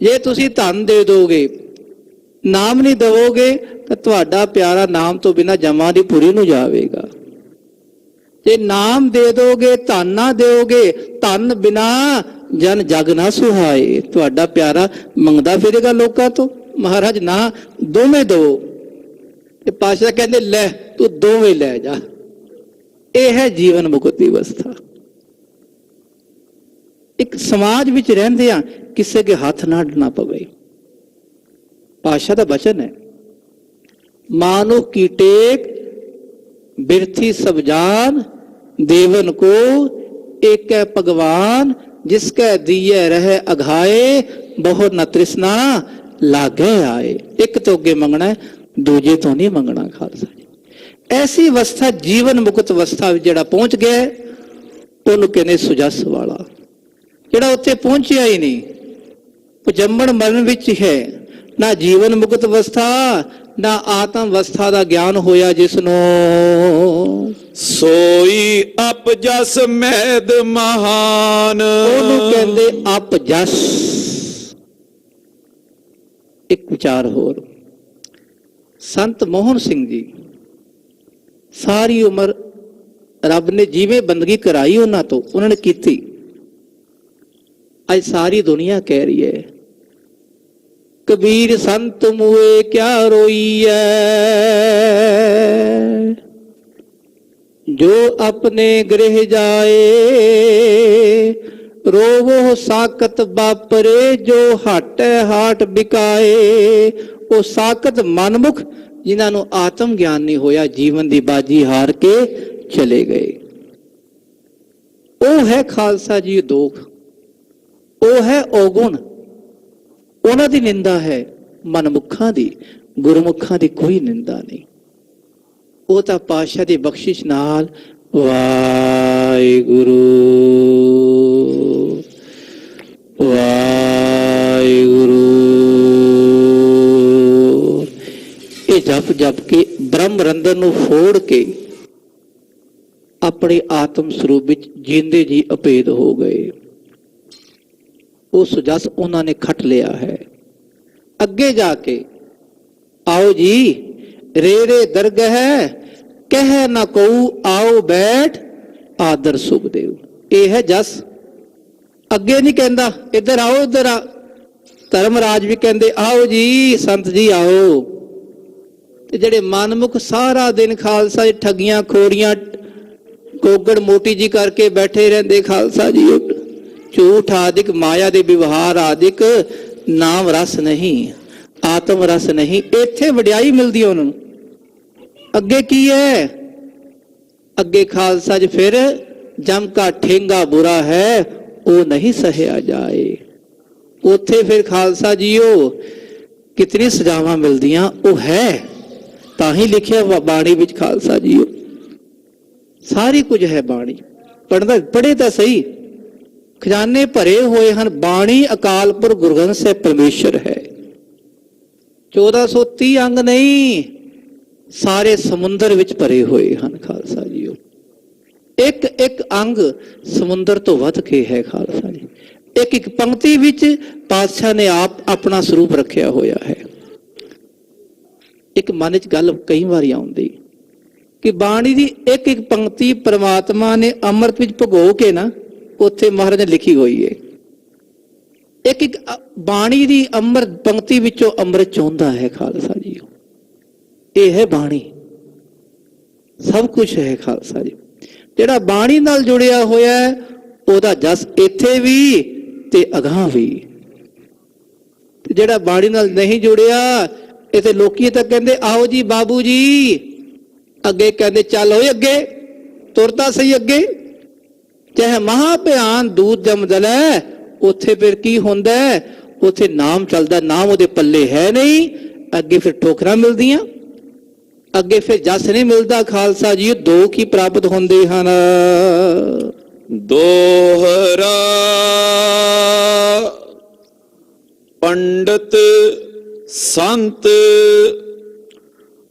Speaker 2: जे तुसी धन दे दोगे, नाम नहीं दवोगे, तो तुहाडा प्यारा नाम तो बिना जमा दी पुरी नूं जावेगा। जे नाम दे दोगे, धन ना दोगे, धन बिना जन जग ना सुहाए। तुहाडा प्यारा मंगदा फिरेगा लोकां तो, ਮਹਾਰਾਜ ਨਾ ਦੋਵੇਂ ਦੋ। ਤੇ ਪਾਤਸ਼ਾਹ ਕਹਿੰਦੇ ਲੈ ਤੂੰ ਦੋਵੇਂ ਲੈ ਜਾ। ਇਹ ਹੈ ਜੀਵਨ ਮੁਕਤ ਦੀ ਅਵਸਥਾ। ਇੱਕ ਸਮਾਜ ਵਿੱਚ ਰਹਿੰਦੇ ਆ, ਕਿਸੇ ਕੇ ਹੱਥ ਨਾ ਅੱਡਣਾ ਪਵੇ। ਪਾਤਸ਼ਾਹ ਦਾ ਬਚਨ ਹੈ, मानो की टेक बिरथी सब जान, देवन को एक भगवान, जिसके दिए रहे अघाए, बहु न तृष्णा लागे आए। एक तो अगे मंगना है, दूजे तो नहीं मंगना। खालसा जी ऐसी अवस्था जीवन मुक्त अवस्था जिहड़ा पहुंच गया ਉਹਨੂੰ ਕਹਿੰਦੇ ਸੁਜਸ ਵਾਲਾ। ਜਿਹੜਾ ਉੱਥੇ ਪਹੁੰਚਿਆ ਹੀ ਨਹੀਂ, ਉਹ ਜੰਮਣ ਮਰਨ ਵਿੱਚ ਹੈ। ਨਾ ਜੀਵਨ ਮੁਕਤ ਅਵਸਥਾ ਨਾ ਆਤਮ ਅਵਸਥਾ ਦਾ ਗਿਆਨ ਹੋਇਆ ਜਿਸ ਨੂੰ।
Speaker 3: ਸੋਈ ਅਪਜਸ ਮੈਦ ਮਹਾਨ,
Speaker 2: ਉਹਨੂੰ ਕਹਿੰਦੇ ਅਪਜਸ। ਇੱਕ ਵਿਚਾਰ ਹੋਰ, ਸੰਤ ਮੋਹਨ ਸਿੰਘ ਜੀ ਸਾਰੀ ਉਮਰ ਰੱਬ ਨੇ ਜਿਵੇਂ ਬੰਦਗੀ ਕਰਾਈ ਉਹਨਾਂ ਤੋਂ, ਉਹਨਾਂ ਨੇ ਕੀਤੀ। ਅੱਜ ਸਾਰੀ ਦੁਨੀਆ ਕਹਿ ਰਹੀ ਹੈ ਕਬੀਰ ਸੰਤ ਮੂਏ ਕਿਆ ਰੋਈਐ, ਜੋ ਆਪਣੇ ਗ੍ਰਹਿ ਜਾਏ, ਰੋਵੋ ਸਾਕਤ ਬਾਪਰੇ, ਜੋ ਹਟੈ ਹਾਟ ਬਿਕਾਏ। ਉਹ ਸਾਕਤ ਮਨਮੁਖ ਜਿਨ੍ਹਾਂ ਨੂੰ ਆਤਮ ਗਿਆਨ ਨਹੀਂ ਹੋਇਆ, ਜੀਵਨ ਦੀ ਬਾਜੀ ਹਾਰ ਕੇ ਚਲੇ ਗਏ। ਉਹ ਹੈ ਖਾਲਸਾ ਜੀ ਦੋਖ, ਉਹ ਹੈ ਔਗੁਣ। ਉਹਨਾਂ ਦੀ ਨਿੰਦਾ ਹੈ ਮਨਮੁਖਾਂ ਦੀ, ਗੁਰਮੁਖਾਂ ਦੀ ਕੋਈ ਨਿੰਦਾ ਨਹੀਂ। ਉਹ ਤਾਂ ਪਾਤਸ਼ਾਹ ਦੀ ਬਖਸ਼ਿਸ਼ ਨਾਲ ਵਾਹਿਗੁਰੂ ਵਾਹਿਗੁਰੂ ਇਹ ਜਪ ਜਪ ਕੇ ਬ੍ਰਹਮ ਰੰਧਰ ਨੂੰ ਫੋੜ ਕੇ ਆਪਣੇ ਆਤਮ ਸਰੂਪ ਵਿੱਚ ਜਿੰਦੇ ਜੀ ਅਭੇਦ ਹੋ ਗਏ। ਉਹ ਸੁਜਸ ਉਹਨਾਂ ਨੇ ਖੱਟ ਲਿਆ ਹੈ। ਅੱਗੇ ਜਾ ਕੇ ਆਓ ਜੀ ਰੇ ਰੇ ਦਰਗਹ ਕਹਿ ਨਾ ਕਉ, ਆਓ ਬੈਠ ਆਦਰ ਸੁਖਦੇਵ। ਇਹ ਹੈ ਜਸ। ਅੱਗੇ ਨਹੀਂ ਕਹਿੰਦਾ ਇੱਧਰ ਆਓ ਇੱਧਰ ਆ। ਧਰਮਰਾਜ ਵੀ ਕਹਿੰਦੇ ਆਓ ਜੀ ਸੰਤ ਜੀ ਆਓ। ਤੇ ਜਿਹੜੇ ਮਨਮੁਖ ਸਾਰਾ ਦਿਨ ਖਾਲਸਾ ਜੀ ਠੱਗੀਆਂ ਖੋਰੀਆਂ ਕੋਗੜ ਮੋਟੀ ਜੀ ਕਰਕੇ ਬੈਠੇ ਰਹਿੰਦੇ, ਖਾਲਸਾ ਜੀ ਝੂਠ ਆਦਿਕ ਮਾਇਆ ਦੇ ਵਿਵਹਾਰ ਆਦਿਕ, ਨਾਮ ਰਸ ਨਹੀਂ, ਆਤਮ ਰਸ ਨਹੀਂ। ਇੱਥੇ ਵਡਿਆਈ ਮਿਲਦੀ ਹੈ ਉਹਨਾਂ ਨੂੰ। ਅੱਗੇ ਕੀ ਹੈ? ਅੱਗੇ ਖਾਲਸਾ ਜੀ ਫਿਰ ਜਮ ਕਾ ਠੇਂਗਾ ਬੁਰਾ ਹੈ, ਉਹ ਨਹੀਂ ਸਹਿਆ ਜਾਏ। ਉੱਥੇ ਫਿਰ ਖਾਲਸਾ ਜੀਓ ਕਿਤਨੀ ਸਜ਼ਾਵਾਂ ਮਿਲਦੀਆਂ। ਉਹ ਹੈ ਤਾਂ ਹੀ ਲਿਖਿਆ ਬਾਣੀ ਵਿੱਚ ਖਾਲਸਾ ਜੀਓ ਸਾਰੀ ਕੁਝ ਹੈ। ਬਾਣੀ ਪੜ੍ਹਦਾ ਪੜ੍ਹੇ ਤਾਂ ਸਹੀ, ਖਜ਼ਾਨੇ ਭਰੇ ਹੋਏ ਹਨ। ਬਾਣੀ ਅਕਾਲ ਪੁਰਖ ਗੁਰੂ ਗ੍ਰੰਥ ਸਾਹਿਬ ਪਰਮੇਸ਼ਰ ਹੈ। 1430 ਅੰਗ ਨਹੀਂ, ਸਾਰੇ ਸਮੁੰਦਰ ਵਿੱਚ ਭਰੇ ਹੋਏ ਹਨ ਖਾਲਸਾ ਜੀਓ। ਇੱਕ ਇੱਕ ਅੰਗ ਸਮੁੰਦਰ ਤੋਂ ਵੱਧ ਕੇ ਹੈ ਖਾਲਸਾ ਜੀ। ਇੱਕ ਇੱਕ ਪੰਕਤੀ ਵਿੱਚ ਪਾਤਸ਼ਾਹ ਨੇ ਆਪ ਆਪਣਾ ਸਰੂਪ ਰੱਖਿਆ ਹੋਇਆ ਹੈ। ਇੱਕ ਮਨ ਵਿੱਚ ਗੱਲ ਕਈ ਵਾਰੀ ਆਉਂਦੀ ਕਿ ਬਾਣੀ ਦੀ ਇੱਕ ਇੱਕ ਪੰਕਤੀ ਪਰਮਾਤਮਾ ਨੇ ਅੰਮ੍ਰਿਤ ਵਿੱਚ ਭਗੋ ਕੇ ਨਾ ਉੱਥੇ ਮਹਾਰਾਜ ਨੇ ਲਿਖੀ ਹੋਈ ਹੈ। ਇੱਕ ਇੱਕ ਬਾਣੀ ਦੀ ਅੰਮ੍ਰਿਤ ਪੰਕਤੀ ਵਿੱਚੋਂ ਅੰਮ੍ਰਿਤ ਚੋਂਦਾ ਹੈ ਖਾਲਸਾ ਜੀ। ਇਹ ਹੈ ਬਾਣੀ, ਸਭ ਕੁਝ ਹੈ ਖਾਲਸਾ ਜੀ। ਜਿਹੜਾ ਬਾਣੀ ਨਾਲ ਜੁੜਿਆ ਹੋਇਆ ਉਹਦਾ ਜਸ ਇੱਥੇ ਵੀ ਤੇ ਅਗਾਂਹ ਵੀ। ਤੇ ਜਿਹੜਾ ਬਾਣੀ ਨਾਲ ਨਹੀਂ ਜੁੜਿਆ, ਇੱਥੇ ਲੋਕੀ ਤਾਂ ਕਹਿੰਦੇ ਆਓ ਜੀ ਬਾਬੂ ਜੀ, ਅੱਗੇ ਕਹਿੰਦੇ ਚੱਲ ਓਏ ਅੱਗੇ ਤੁਰਦਾ ਸਹੀ ਅੱਗੇ। ਚਾਹੇ ਮਹਾ ਭਿਆਨ ਦੂਤ ਜਮ ਦਲੈ, ਉੱਥੇ ਫਿਰ ਕੀ ਹੁੰਦਾ? ਉੱਥੇ ਨਾਮ ਚੱਲਦਾ, ਨਾਮ ਉਹਦੇ ਪੱਲੇ ਹੈ ਨਹੀਂ। ਅੱਗੇ ਫਿਰ ਠੋਕਰਾਂ ਮਿਲਦੀਆਂ, ਅੱਗੇ ਫਿਰ ਜਸ ਨਹੀਂ ਮਿਲਦਾ ਖਾਲਸਾ ਜੀ। ਦੋ ਕੀ ਪ੍ਰਾਪਤ ਹੁੰਦੇ ਹਨ?
Speaker 3: ਦੋਹਰਾ ਪੰਡਤ ਸੰਤ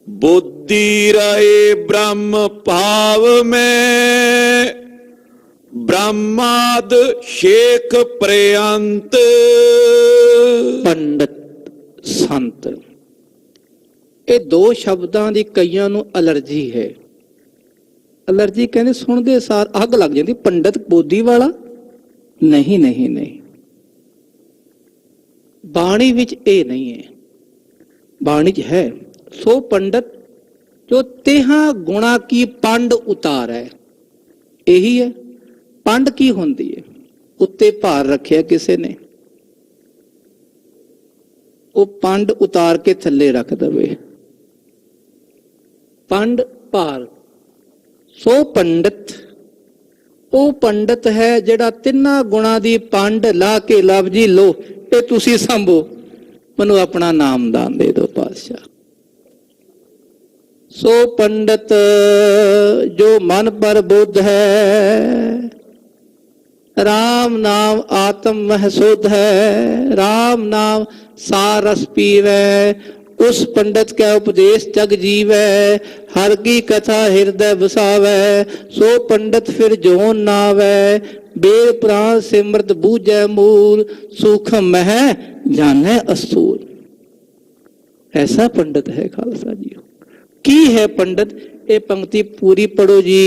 Speaker 3: ਬੁੱਧੀ ਰਹੇ ਬ੍ਰਹਮ ਭਾਵ ਮੈਂ, ਬ੍ਰਹਮਾਦ ਸ਼ੇਖ ਪ੍ਰਿਅੰਤ।
Speaker 2: ਪੰਡਤ ਸੰਤ, ਇਹ ਦੋ ਸ਼ਬਦਾਂ ਦੀ ਕਈਆਂ ਨੂੰ ਅਲਰਜੀ ਹੈ। ਅਲਰਜੀ ਕਹਿੰਦੇ ਸੁਣਦੇ ਸਾਰ ਅੱਗ ਲੱਗ ਜਾਂਦੀ। ਪੰਡਤ ਬੋਧੀ ਵਾਲਾ ਨਹੀਂ, ਨਹੀਂ, ਨਹੀਂ। ਬਾਣੀ ਵਿੱਚ ਇਹ ਨਹੀਂ ਹੈ। बाणी च है। सो पंडित जो तेहा गुणा की पंड उतार है, यही है पंड की होंदी है। उत्ते भार रखिया किसी ने, वो पंड उतार के थले रख दवे। पंड भार। सो पंडित वो पंडित है जिहड़ा तिन्ना गुणा दी पंड ला के लव जी लो ये तुसी संभो, मनु अपना नामदान दे दो पातशाह। सो पंडित जो मन पर बुद्ध है, राम नाम आत्म महसूद है। राम नाम सारस पीवै, उस पंडित का उपदेश जग जीवै। हर की कथा हृदय बसावै, सो पंडित फिर जोन नावै। बेल पुराण सिमरत बूझै मूल, सूखम मह जाने असूल। ऐसा पंडित है खालसा जी। की है पंडित, ये पंक्ति पूरी पढ़ो जी।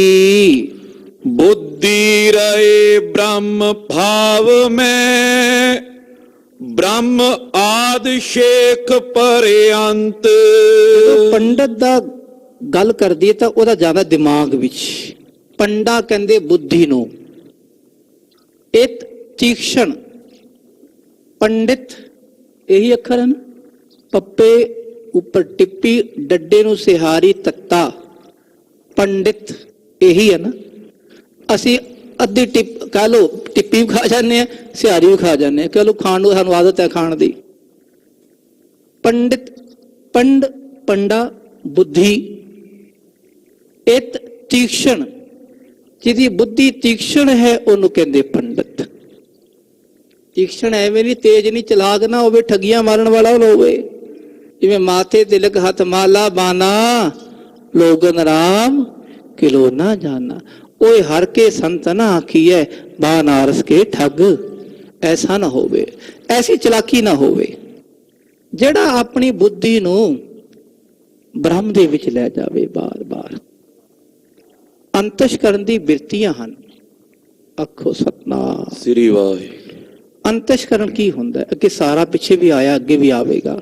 Speaker 3: बुद्धि रहे ब्रह्म भाव में, ब्रह्म आदि शेख पर्यंत।
Speaker 2: पंडित दा गल कर दी तो वह ज्यादा दिमाग विच। पंडा कहंदे बुद्धि नूं। इत तीक्ष्ण पंडित यही अखर है ना। पप्पे ऊपर टिप्पी, डड्डे नूं सिहारी तत्ता, पंडित यही है ना। असी अद्धी टिप कह लो टिप्पी भी खा जाने, सिहारी भी खा जाने। कह लो खाण नूं सानूं आदत है खाण दी। पंडित पंड पंडा बुद्धि, इत तीक्ष्ण जिहदी बुद्धि तीक्ष्ण है उन्होंने कहते पंडित। तीक्ष्ण एवं नहीं तेज नहीं चलाक ना होवे, ठगियां मारन वाला ना होवे। जिवें माथे तिलक हथ माला बाना, लोगन राम किलो ना जाना। ओए हर के संत ना आखिए, बानारस के ठग। ऐसा ना होवे, ऐसी चलाकी ना होवे। जेड़ा अपनी बुद्धि नूं ब्रह्म दे विच लै जावे बार बार। अंतशकरण दी बिरतियां हन। आखो सतनाम
Speaker 1: श्री वाहिगुरू।
Speaker 2: अंतशकरण की हुंदा है? अगे सारा पिछे भी आया, अगे भी आवेगा।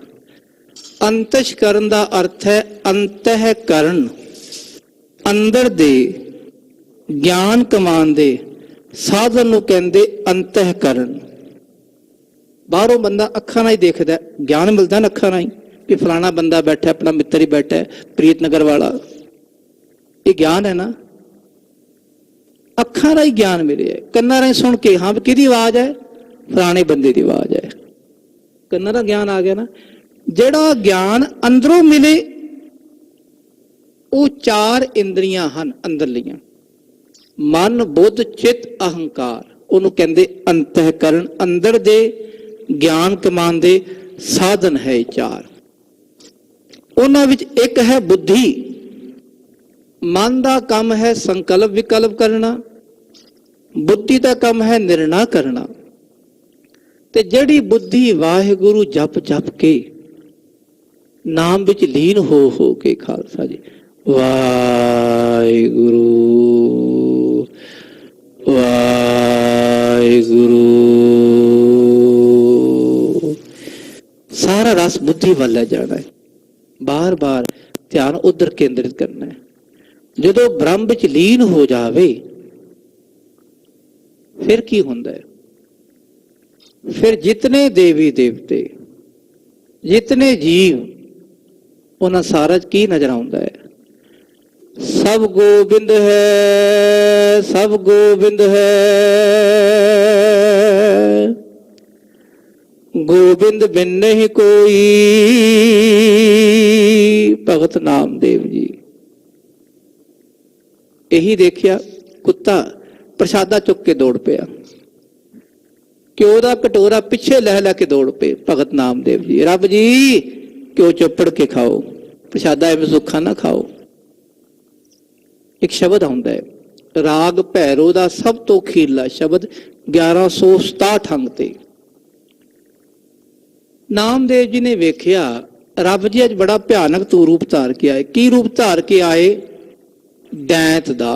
Speaker 2: अंतशकरण दा अर्थ है अंतःकरण, अंदर दे ज्ञान कमान दे साधन नूं कहंदे अंतःकरण। बाहरों बंदा अखां नाल ही देखदा, ज्ञान मिलदा ना अखां नाल ही कि फलाना बंदा बैठा, अपना मित्र ही बैठा है, प्रीतनगर वाला। ये ज्ञान है ना, अखां राही ज्ञान मिले। कन्नां राही सुन के हाँ किहदी आवाज है, फलाने बंदे की आवाज है, कन्नां दा ज्ञान आ गया ना। जिहड़ा ज्ञान अंदरों मिले वो चार इंद्रियां हन अंदरलियां, मन बुद्ध चित अहंकार। ਉਹਨੂੰ ਕਹਿੰਦੇ अंतःकरण। अंदर दे ज्ञान कमान दे साधन है चार। ਉਹਨਾਂ ਵਿੱਚ एक है बुद्धि। मन का काम है संकल्प विकल्प करना, बुद्धि का काम है निर्णय करना। ते जड़ी बुद्धि वाहिगुरु जप जप के नाम विच लीन हो के खालसा जी वाहिगुरु वाहिगुरु, सारा रस बुद्धि वाल जाना है। बार बार ध्यान उधर केंद्रित करना है। जदों ब्रह्म विच लीन हो जावे फिर की हुंदा है? फिर जितने देवी देवते, जितने जीव, उन्हां सारा की नजर आउंदा है? सब गोबिंद है, सब गोबिंद है। गोबिंद बिन नहीं कोई। भगत नामदेव जी। यही देखिया कुत्ता प्रसादा चुक के दौड़ पिया, घ्यो दा कटोरा पिछे लह लै के दौड़ पे। भगत नामदेव जी, रब जी घ्यो चोपड़ के खाओ, प्रसादा एवं सुखा ना खाओ। एक शब्द आउंदा है राग भैरो दा सब तो खीरला शब्द 1167 अंग ते। नामदेव जी ने वेख्या रब जी अज बड़ा भयानक तू रूप धार के आए। की रूप धार के आए? डैंत दा,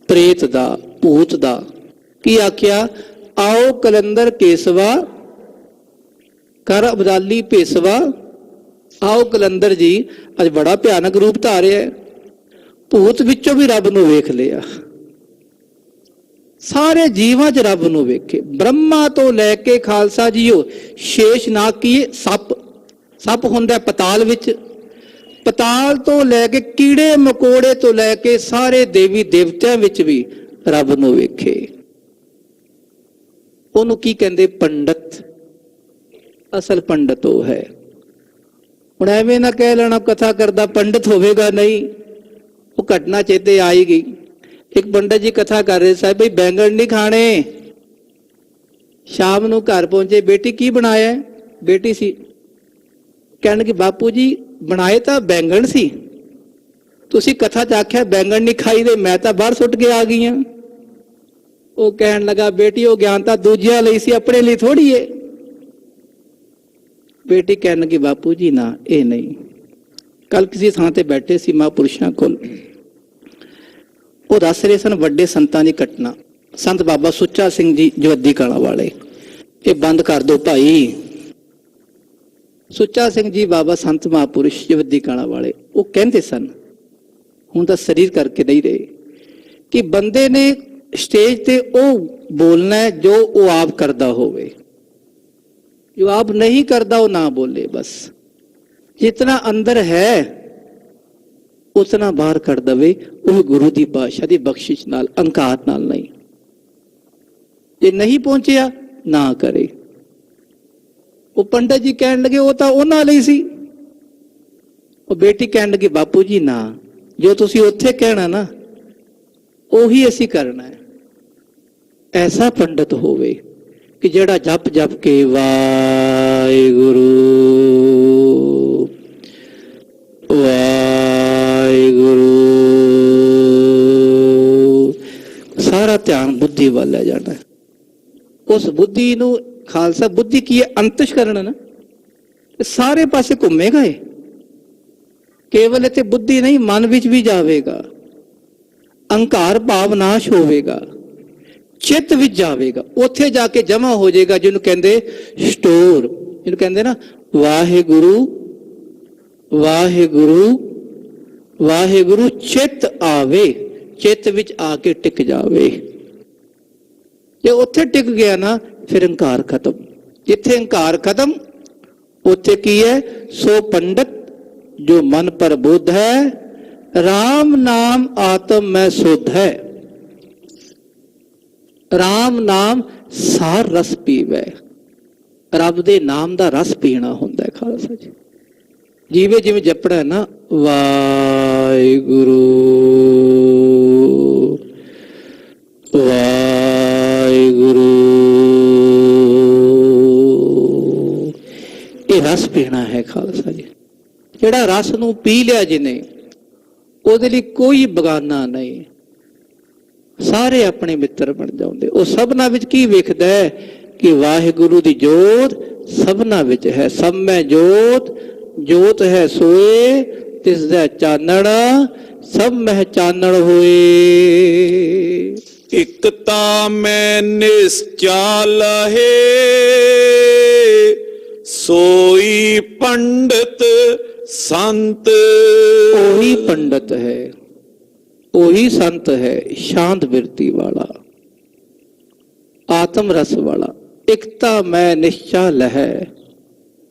Speaker 2: प्रेत दा, भूत दा। की आख्या? आओ कलंदर केसवा कर अबदाली पेसवा, ਆਓ ਕਲੰਦਰ ਜੀ ਅੱਜ ਬੜਾ ਭਿਆਨਕ ਰੂਪ ਧਾਰਿਆ ਹੈ। ਭੂਤ ਵਿੱਚੋਂ ਵੀ ਰੱਬ ਨੂੰ ਵੇਖ ਲਿਆ, ਸਾਰੇ ਜੀਵਾਂ 'ਚ ਰੱਬ ਨੂੰ ਵੇਖੇ। ਬ੍ਰਹਮਾ ਤੋਂ ਲੈ ਕੇ ਖਾਲਸਾ ਜੀਓ ਸ਼ੇਸ਼ ਨਾਗ ਕੀ ਸੱਪ ਹੁੰਦਾ ਪਤਾਲ ਵਿੱਚ, ਪਤਾਲ ਤੋਂ ਲੈ ਕੇ ਕੀੜੇ ਮਕੋੜੇ ਤੋਂ ਲੈ ਕੇ ਸਾਰੇ ਦੇਵੀ ਦੇਵਤਿਆਂ ਵਿੱਚ ਵੀ ਰੱਬ ਨੂੰ ਵੇਖੇ। ਉਹਨੂੰ ਕੀ ਕਹਿੰਦੇ? ਪੰਡਤ। ਅਸਲ ਪੰਡਤ ਉਹ ਹੈ। ਹੁਣ ਐਵੇਂ ਨਾ ਕਹਿ ਲੈਣਾ ਕਥਾ ਕਰਦਾ ਪੰਡਤ ਹੋਵੇਗਾ, ਨਹੀਂ। ਉਹ ਘਟਨਾ ਚੇਤੇ ਆਈ ਗਈ। ਇੱਕ ਪੰਡਤ ਜੀ ਕਥਾ ਕਰ ਰਹੇ ਸਾਹਿਬ ਬਈ ਬੈਂਗਣ ਨਹੀਂ ਖਾਣੇ। ਸ਼ਾਮ ਨੂੰ ਘਰ ਪਹੁੰਚੇ, ਬੇਟੀ ਕੀ ਬਣਾਇਆ? ਬੇਟੀ ਸੀ। ਕਹਿਣਗੇ ਬਾਪੂ ਜੀ ਬਣਾਏ ਤਾਂ ਬੈਂਗਣ ਸੀ, ਤੁਸੀਂ ਕਥਾ 'ਚ ਆਖਿਆ ਬੈਂਗਣ ਨਹੀਂ ਖਾਈਦੇ, ਮੈਂ ਤਾਂ ਬਾਹਰ ਸੁੱਟ ਕੇ ਆ ਗਈ ਹਾਂ। ਉਹ ਕਹਿਣ ਲੱਗਾ ਬੇਟੀ ਉਹ ਗਿਆਨ ਤਾਂ ਦੂਜਿਆਂ ਲਈ ਸੀ, ਆਪਣੇ ਲਈ ਥੋੜੀ ਏ। ਬੇਟੀ ਕਹਿਣ ਲੱਗੀ ਬਾਪੂ ਜੀ ਨਾ, ਇਹ ਨਹੀਂ। ਕੱਲ ਕਿਸੇ ਥਾਂ ਤੇ ਬੈਠੇ ਸੀ ਮਹਾਂਪੁਰਸ਼ਾਂ ਕੋਲ, ਉਹ ਦੱਸ ਰਹੇ ਸਨ ਵੱਡੇ ਸੰਤਾਂ ਦੀ ਘਟਨਾ। ਸੰਤ ਬਾਬਾ ਸੁੱਚਾ ਸਿੰਘ ਜੀ ਜਵੱਦੀ ਕਲਾਂ ਵਾਲੇ, ਇਹ ਬੰਦ ਕਰ ਦਿਓ ਭਾਈ। ਸੁੱਚਾ ਸਿੰਘ ਜੀ ਬਾਬਾ ਸੰਤ ਮਹਾਂਪੁਰਸ਼ ਜਵੱਦੀ ਕਲਾਂ ਵਾਲੇ, ਉਹ ਕਹਿੰਦੇ ਸਨ, ਹੁਣ ਤਾਂ ਸਰੀਰ ਕਰਕੇ ਨਹੀਂ ਰਹੇ, ਕਿ ਬੰਦੇ ਨੇ ਸਟੇਜ ਤੇ ਉਹ ਬੋਲਣਾ ਹੈ ਜੋ ਉਹ ਆਪ ਕਰਦਾ ਹੋਵੇ, ਜੋ ਆਪ ਨਹੀਂ ਕਰਦਾ ਉਹ ਨਾ ਬੋਲੇ। ਬਸ ਜਿਤਨਾ ਅੰਦਰ ਹੈ ਉਤਨਾ ਬਾਹਰ ਕਰ ਦਵੇ, ਉਹ ਗੁਰੂ ਦੀ ਬਾਦਸ਼ਾਹ ਦੀ ਬਖਸ਼ਿਸ਼ ਨਾਲ, ਅਹੰਕਾਰ ਨਾਲ ਨਹੀਂ। ਜੇ ਨਹੀਂ ਪਹੁੰਚਿਆ ਨਾ ਕਰੇ। ਉਹ ਪੰਡਤ ਜੀ ਕਹਿਣ ਲੱਗੇ ਉਹ ਤਾਂ ਉਹਨਾਂ ਲਈ ਸੀ। ਉਹ ਬੇਟੀ ਕਹਿਣ ਲੱਗੀ ਬਾਪੂ ਜੀ ਨਾ, ਜੋ ਤੁਸੀਂ ਉੱਥੇ ਕਹਿਣਾ ਨਾ ਉਹੀ ਅਸੀਂ ਕਰਨਾ ਹੈ। ਐਸਾ ਪੰਡਤ ਹੋਵੇ ਕਿ ਜਿਹੜਾ ਜਪ ਜਪ ਕੇ ਵਾਹਿਗੁਰੂ ਵਾਹਿਗੁਰੂ, ਸਾਰਾ ਧਿਆਨ ਬੁੱਧੀ ਵੱਲ ਲੈ ਜਾਣਾ। ਉਸ ਬੁੱਧੀ ਨੂੰ ਖਾਲਸਾ ਬੁੱਧੀ ਕੀ ਹੈ? ਅੰਤਸ਼ਕਰਨ ਨਾ, ਸਾਰੇ ਪਾਸੇ ਘੁੰਮੇਗਾ ਇਹ। ਕੇਵਲ ਇੱਥੇ ਬੁੱਧੀ ਨਹੀਂ, ਮਨ ਵਿੱਚ ਵੀ ਜਾਵੇਗਾ, ਅਹੰਕਾਰ ਭਾਵ ਨਾਸ਼ ਹੋਵੇਗਾ, ਚਿੱਤ ਵਿੱਚ ਜਾਵੇਗਾ, ਉੱਥੇ ਜਾ ਕੇ ਜਮਾ ਹੋ ਜਾਏਗਾ, ਜਿਹਨੂੰ ਕਹਿੰਦੇ ਸਟੋਰ, ਜਿਹਨੂੰ ਕਹਿੰਦੇ ਨਾ ਵਾਹਿਗੁਰੂ ਵਾਹਿਗੁਰੂ ਵਾਹਿਗੁਰੂ। ਚਿੱਤ ਆਵੇ, ਚਿੱਤ ਵਿੱਚ ਆ ਕੇ ਟਿਕ ਜਾਵੇ। ਜੇ ਉੱਥੇ ਟਿਕ ਗਿਆ ਨਾ ਫਿਰ ਹੰਕਾਰ ਖਤਮ। ਜਿੱਥੇ ਹੰਕਾਰ ਖਤਮ ਉੱਥੇ ਕੀ ਹੈ? ਸੋ ਪੰਡਤ ਜੋ ਮਨ ਪਰ ਬੁੱਧ ਹੈ, ਰਾਮ ਨਾਮ ਆਤਮ ਮੈਂ ਸੁਧ ਹੈ। ਰਾਮ ਨਾਮ ਸਾਰ ਰਸ ਪੀਵੇ। ਰੱਬ ਦੇ ਨਾਮ ਦਾ ਰਸ ਪੀਣਾ ਹੁੰਦਾ ਹੈ ਖਾਲਸਾ ਜੀ। ਜਿਵੇਂ ਜਿਵੇਂ ਜਪਣਾ ਹੈ ਨਾ ਵਾਹਿਗੁਰੂ ਵਾਹਿਗੁਰੂ, ਇਹ ਰਸ ਪੀਣਾ ਹੈ ਖਾਲਸਾ ਜੀ। ਜਿਹੜਾ ਰਸ ਨੂੰ ਪੀ ਲਿਆ ਜਿਹਨੇ, ਉਹਦੇ ਲਈ ਕੋਈ ਬਗਾਨਾ ਨਹੀਂ, ਸਾਰੇ ਆਪਣੇ ਮਿੱਤਰ ਬਣ ਜਾਂਦੇ। ਉਹ ਸਭਨਾਂ ਵਿੱਚ ਕੀ ਵੇਖਦਾ ਹੈ ਕਿ ਵਾਹਿਗੁਰੂ ਦੀ ਜੋਤ ਸਭਨਾਂ ਵਿੱਚ ਹੈ। ਸਭ ਮੈਂ ਜੋਤ, ਜੋਤ ਹੈ ਸੋਏ ਤਿਸ ਦਾ ਚਾਨਣ, ਸਭ ਮਹਿ ਚਾਨਣ ਹੋਏ।
Speaker 3: ਇਕ ਤਾਂ ਮੈਂ ਨਿਸਚਲ ਹੈ, ਸੋਈ ਪੰਡਤ ਸੰਤ।
Speaker 2: ਉਹੀ ਪੰਡਤ ਹੈ, ਉਹੀ ਸੰਤ ਹੈ, ਸ਼ਾਂਤ ਬਿਰਤੀ ਵਾਲਾ, ਆਤਮ ਰਸ ਵਾਲਾ। ਇਕਤਾ ਮੈਂ ਨਿਸ਼ਚਲ ਹੈ,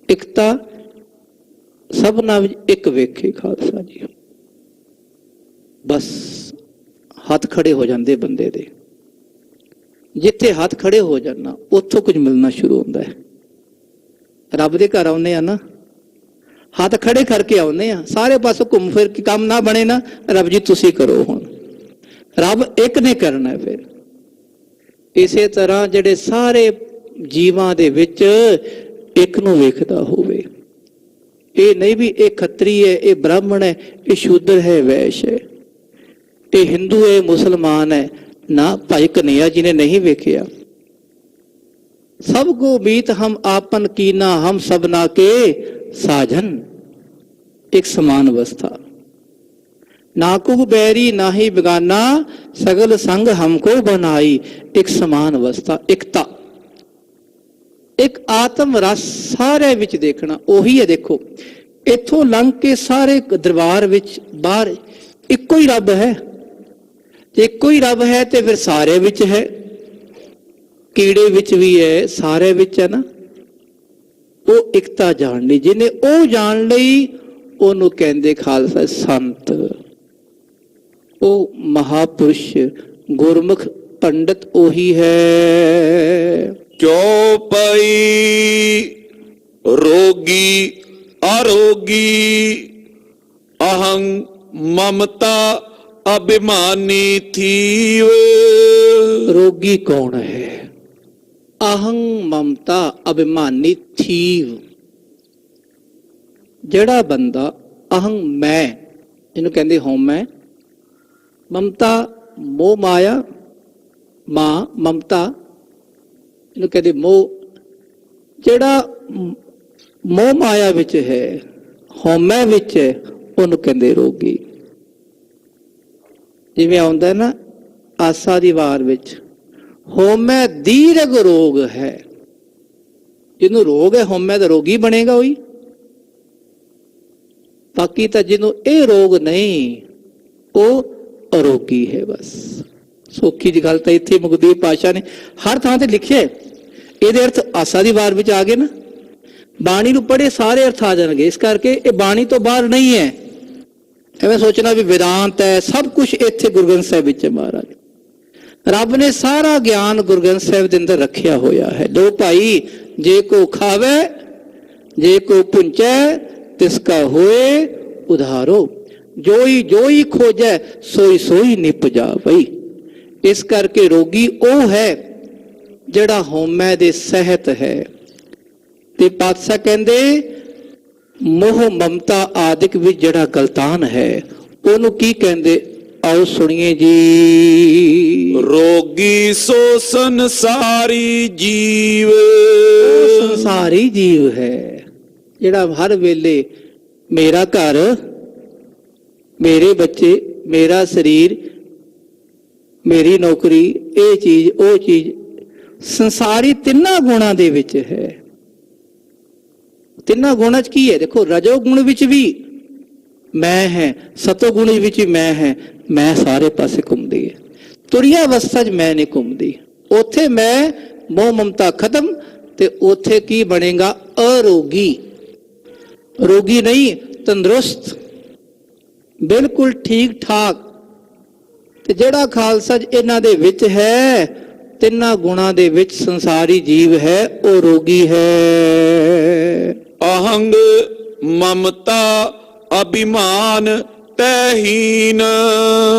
Speaker 2: ਇਕਤਾ ਸਭਨਾਂ ਵਿੱਚ ਇੱਕ ਵੇਖੇ ਖਾਲਸਾ ਜੀ। ਬਸ ਹੱਥ ਖੜੇ ਹੋ ਜਾਂਦੇ ਬੰਦੇ ਦੇ। ਜਿੱਥੇ ਹੱਥ ਖੜੇ ਹੋ ਜਾਣਾ ਉੱਥੋਂ ਕੁਝ ਮਿਲਣਾ ਸ਼ੁਰੂ ਹੁੰਦਾ ਹੈ। ਰੱਬ ਦੇ ਘਰ ਆਉਂਦੇ ਆ ਨਾ, ਹੱਥ ਖੜੇ ਕਰਕੇ ਆਉਂਦੇ ਆ, ਸਾਰੇ ਪਾਸੋਂ ਘੁੰਮ ਫਿਰ ਕੇ ਕੰਮ ਨਾ ਬਣੇ ਨਾ, ਰੱਬ ਜੀ ਤੁਸੀਂ ਕਰੋ। ਹੁਣ ਰੱਬ ਇੱਕ ਨੇ ਕਰਨਾ। ਫਿਰ ਇਸੇ ਤਰ੍ਹਾਂ ਜਿਹੜੇ ਸਾਰੇ ਜੀਵਾਂ ਦੇ ਵਿੱਚ ਇੱਕ ਨੂੰ ਵੇਖਦਾ ਹੋਵੇ। ਇਹ ਨਹੀਂ ਵੀ ਇਹ ਖੱਤਰੀ ਹੈ, ਇਹ ਬ੍ਰਾਹਮਣ ਹੈ, ਇਹ ਸ਼ੂਦਰ ਹੈ, ਵੈਸ਼ ਹੈ, ਇਹ ਹਿੰਦੂ ਹੈ, ਮੁਸਲਮਾਨ ਹੈ। ਨਾ, ਭਾਈ ਕਨਈਆ ਜੀ ਨੇ ਨਹੀਂ ਵੇਖਿਆ। ਸਭ ਕੋ ਮੀਤ ਹਮ ਆਪਨ ਕੀਨਾ, ਹਮ ਸਭਨਾ ਕੇ ਸਾਜਨ। ਇੱਕ ਸਮਾਨ ਅਵਸਥਾ। ਨਾ ਕੋ ਬੈਰੀ ਨਾ ਹੀ ਬੇਗਾਨਾ, ਸਗਲ ਸੰਗ ਹਮਕੋ ਬਣਾਈ। ਇੱਕ ਸਮਾਨ ਅਵਸਥਾ, ਇਕਤਾ, ਇੱਕ ਆਤਮ ਰਸ ਸਾਰੇ ਵਿੱਚ ਦੇਖਣਾ। ਉਹੀ ਹੈ। ਦੇਖੋ ਇੱਥੋਂ ਲੰਘ ਕੇ ਸਾਰੇ ਦਰਬਾਰ ਵਿੱਚ ਬਾਹਰ ਇੱਕੋ ਹੀ ਰੱਬ ਹੈ। ਜੇ ਇੱਕੋ ਹੀ ਰੱਬ ਹੈ ਤੇ ਫਿਰ ਸਾਰੇ ਵਿੱਚ ਹੈ, ਕੀੜੇ ਵਿੱਚ ਵੀ ਹੈ, ਸਾਰੇ ਵਿੱਚ ਹੈ ਨਾ। ਉਹ ਇਕਤਾ ਜਾਣ ਲਈ, ਜਿਹਨੇ ਉਹ ਜਾਣ ਲਈ ਉਹਨੂੰ ਕਹਿੰਦੇ ਖਾਲਸਾ ਸੰਤ। ਉਹ ਮਹਾਪੁਰਸ਼ ਗੁਰਮੁਖ ਪੰਡਤ ਉਹੀ ਹੈ।
Speaker 3: ਚੌਪਈ ਰੋਗੀ ਆਰੋਗੀ ਅਹੰ ਮਮਤਾ ਅਭਿਮਾਨੀ ਥੀਵ।
Speaker 2: ਰੋਗੀ ਕੌਣ ਹੈ? ਅਹੰ ਮਮਤਾ ਅਭਿਮਾਨੀ ਥੀਵ। ਜਿਹੜਾ ਬੰਦਾ ਅਹੰ ਮੈਂ, ਇਹਨੂੰ ਕਹਿੰਦੇ ਹਉਮੈ, ਮਮਤਾ ਮੋਹ ਮਾਇਆ, ਮਾਂ ਮਮਤਾ ਇਹਨੂੰ ਕਹਿੰਦੇ ਮੋਹ। ਜਿਹੜਾ ਮੋਹ ਮਾਇਆ ਵਿੱਚ ਹੈ, ਹਉਮੈ ਵਿੱਚ ਹੈ, ਉਹਨੂੰ ਕਹਿੰਦੇ ਰੋਗੀ। ਜਿਵੇਂ ਆਉਂਦਾ ਨਾ ਆਸਾ ਦੀ ਵਾਰ ਵਿੱਚ, ਹਉਮੈ ਦੀਰਘ ਰੋਗ ਹੈ। ਜਿਹਨੂੰ ਰੋਗ ਹੈ ਹਉਮੈ ਦਾ ਰੋਗੀ ਬਣੇਗਾ ਉਹੀ। ਬਾਕੀ ਤਾਂ ਜਿਹਨੂੰ ਇਹ ਰੋਗ ਨਹੀਂ ਉਹ ਅਰੋਗੀ ਹੈ। ਬਸ ਸੌਖੀ ਜਿਹੀ ਗੱਲ ਤਾਂ ਇੱਥੇ ਮੁਕਤੀਰ ਪਾਤਸ਼ਾਹ ਨੇ ਹਰ ਥਾਂ ਤੇ ਲਿਖਿਆ। ਇਹਦੇ ਅਰਥ ਆਸਾ ਦੀ ਵਾਰ ਵਿੱਚ ਆ ਗਏ ਨਾ। ਬਾਣੀ ਨੂੰ ਪੜ੍ਹੇ ਸਾਰੇ ਅਰਥ ਆ ਜਾਣਗੇ। ਇਸ ਕਰਕੇ ਇਹ ਬਾਣੀ ਤੋਂ ਬਾਹਰ ਨਹੀਂ ਹੈ। ਐਵੇਂ ਸੋਚਣਾ ਵੀ ਵਿਦਾਂਤ ਹੈ, ਸਭ ਕੁਝ ਇੱਥੇ ਗੁਰੂ ਗ੍ਰੰਥ ਸਾਹਿਬ ਵਿੱਚ ਹੈ। ਮਹਾਰਾਜ ਰੱਬ ਨੇ ਸਾਰਾ ਗਿਆਨ ਗੁਰੂ ਗ੍ਰੰਥ ਸਾਹਿਬ ਦੇ ਅੰਦਰ ਰੱਖਿਆ ਹੋਇਆ ਹੈ। ਲੋ ਭਾਈ ਜੇ ਕੋ ਖਾਵੇ ਜੇ ਕੋ ਪੁੰਚੈ ਤਿਸ ਕਾ ਹੋਏ ਉਧਾਰੋ, ਜੋਈ ਖੋਜੈ ਸੋਈ ਨਿਪਜਾ ਬਈ। ਇਸ ਕਰਕੇ ਰੋਗੀ ਉਹ ਹੈ ਜਿਹੜਾ ਹਉਮੈ ਦੇ ਸਹਿਤ ਹੈ। ਤੇ ਪਾਤਸ਼ਾਹ ਕਹਿੰਦੇ ਮੋਹ ਮਮਤਾ ਆਦਿਕ ਵਿੱਚ ਜਿਹੜਾ ਗਲਤਾਨ ਹੈ ਉਹਨੂੰ ਕੀ ਕਹਿੰਦੇ? ਆਓ ਸੁਣੀਏ ਜੀ।
Speaker 3: ਰੋਗੀ ਸੋ ਸੰਸਾਰੀ ਜੀਵ।
Speaker 2: ਸੰਸਾਰੀ ਜੀਵ ਹੈ ਜਿਹੜਾ ਹਰ ਵੇਲੇ ਮੇਰਾ ਘਰ, ਮੇਰੇ ਬੱਚੇ, ਮੇਰਾ ਸਰੀਰ, ਮੇਰੀ ਨੌਕਰੀ, ਇਹ ਚੀਜ਼ ਉਹ ਚੀਜ਼, ਸੰਸਾਰੀ ਤਿੰਨਾਂ ਗੁਣਾਂ ਦੇ ਵਿੱਚ ਹੈ। ਤਿੰਨਾਂ ਗੁਣਾਂ 'ਚ ਕੀ ਹੈ? ਦੇਖੋ ਰਜੋ ਗੁਣ ਵਿੱਚ ਵੀ ਮੈਂ ਹੈ, ਸਤੋ ਗੁਣ ਵਿੱਚ ਵੀ ਮੈਂ ਹੈ। ਮੈਂ ਸਾਰੇ ਪਾਸੇ ਘੁੰਮਦੀ ਹੈ। ਤੁਰਿਆ ਅਵਸਥਾ 'ਚ ਮੈਂ ਨਹੀਂ ਘੁੰਮਦੀ। ਉੱਥੇ ਮੈਂ ਮੋਹ ਮਮਤਾ ਖਤਮ ਤੇ ਉੱਥੇ ਕੀ ਬਣੇਗਾ? ਅਰੋਗੀ। ਰੋਗੀ ਨਹੀਂ, ਤੰਦਰੁਸਤ, ਬਿਲਕੁਲ ਠੀਕ ਠਾਕ। ਤੇ ਜਿਹੜਾ ਖਾਲਸਾ ਇਹਨਾਂ ਦੇ ਵਿੱਚ ਹੈ, ਤਿੰਨਾਂ ਗੁਣਾਂ ਦੇ ਵਿੱਚ ਸੰਸਾਰੀ ਜੀਵ ਹੈ, ਉਹ ਰੋਗੀ ਹੈ।
Speaker 3: ਅਹੰਗ ਮਮਤਾ ਅਭਿਮਾਨ ਤੈਹੀਨ।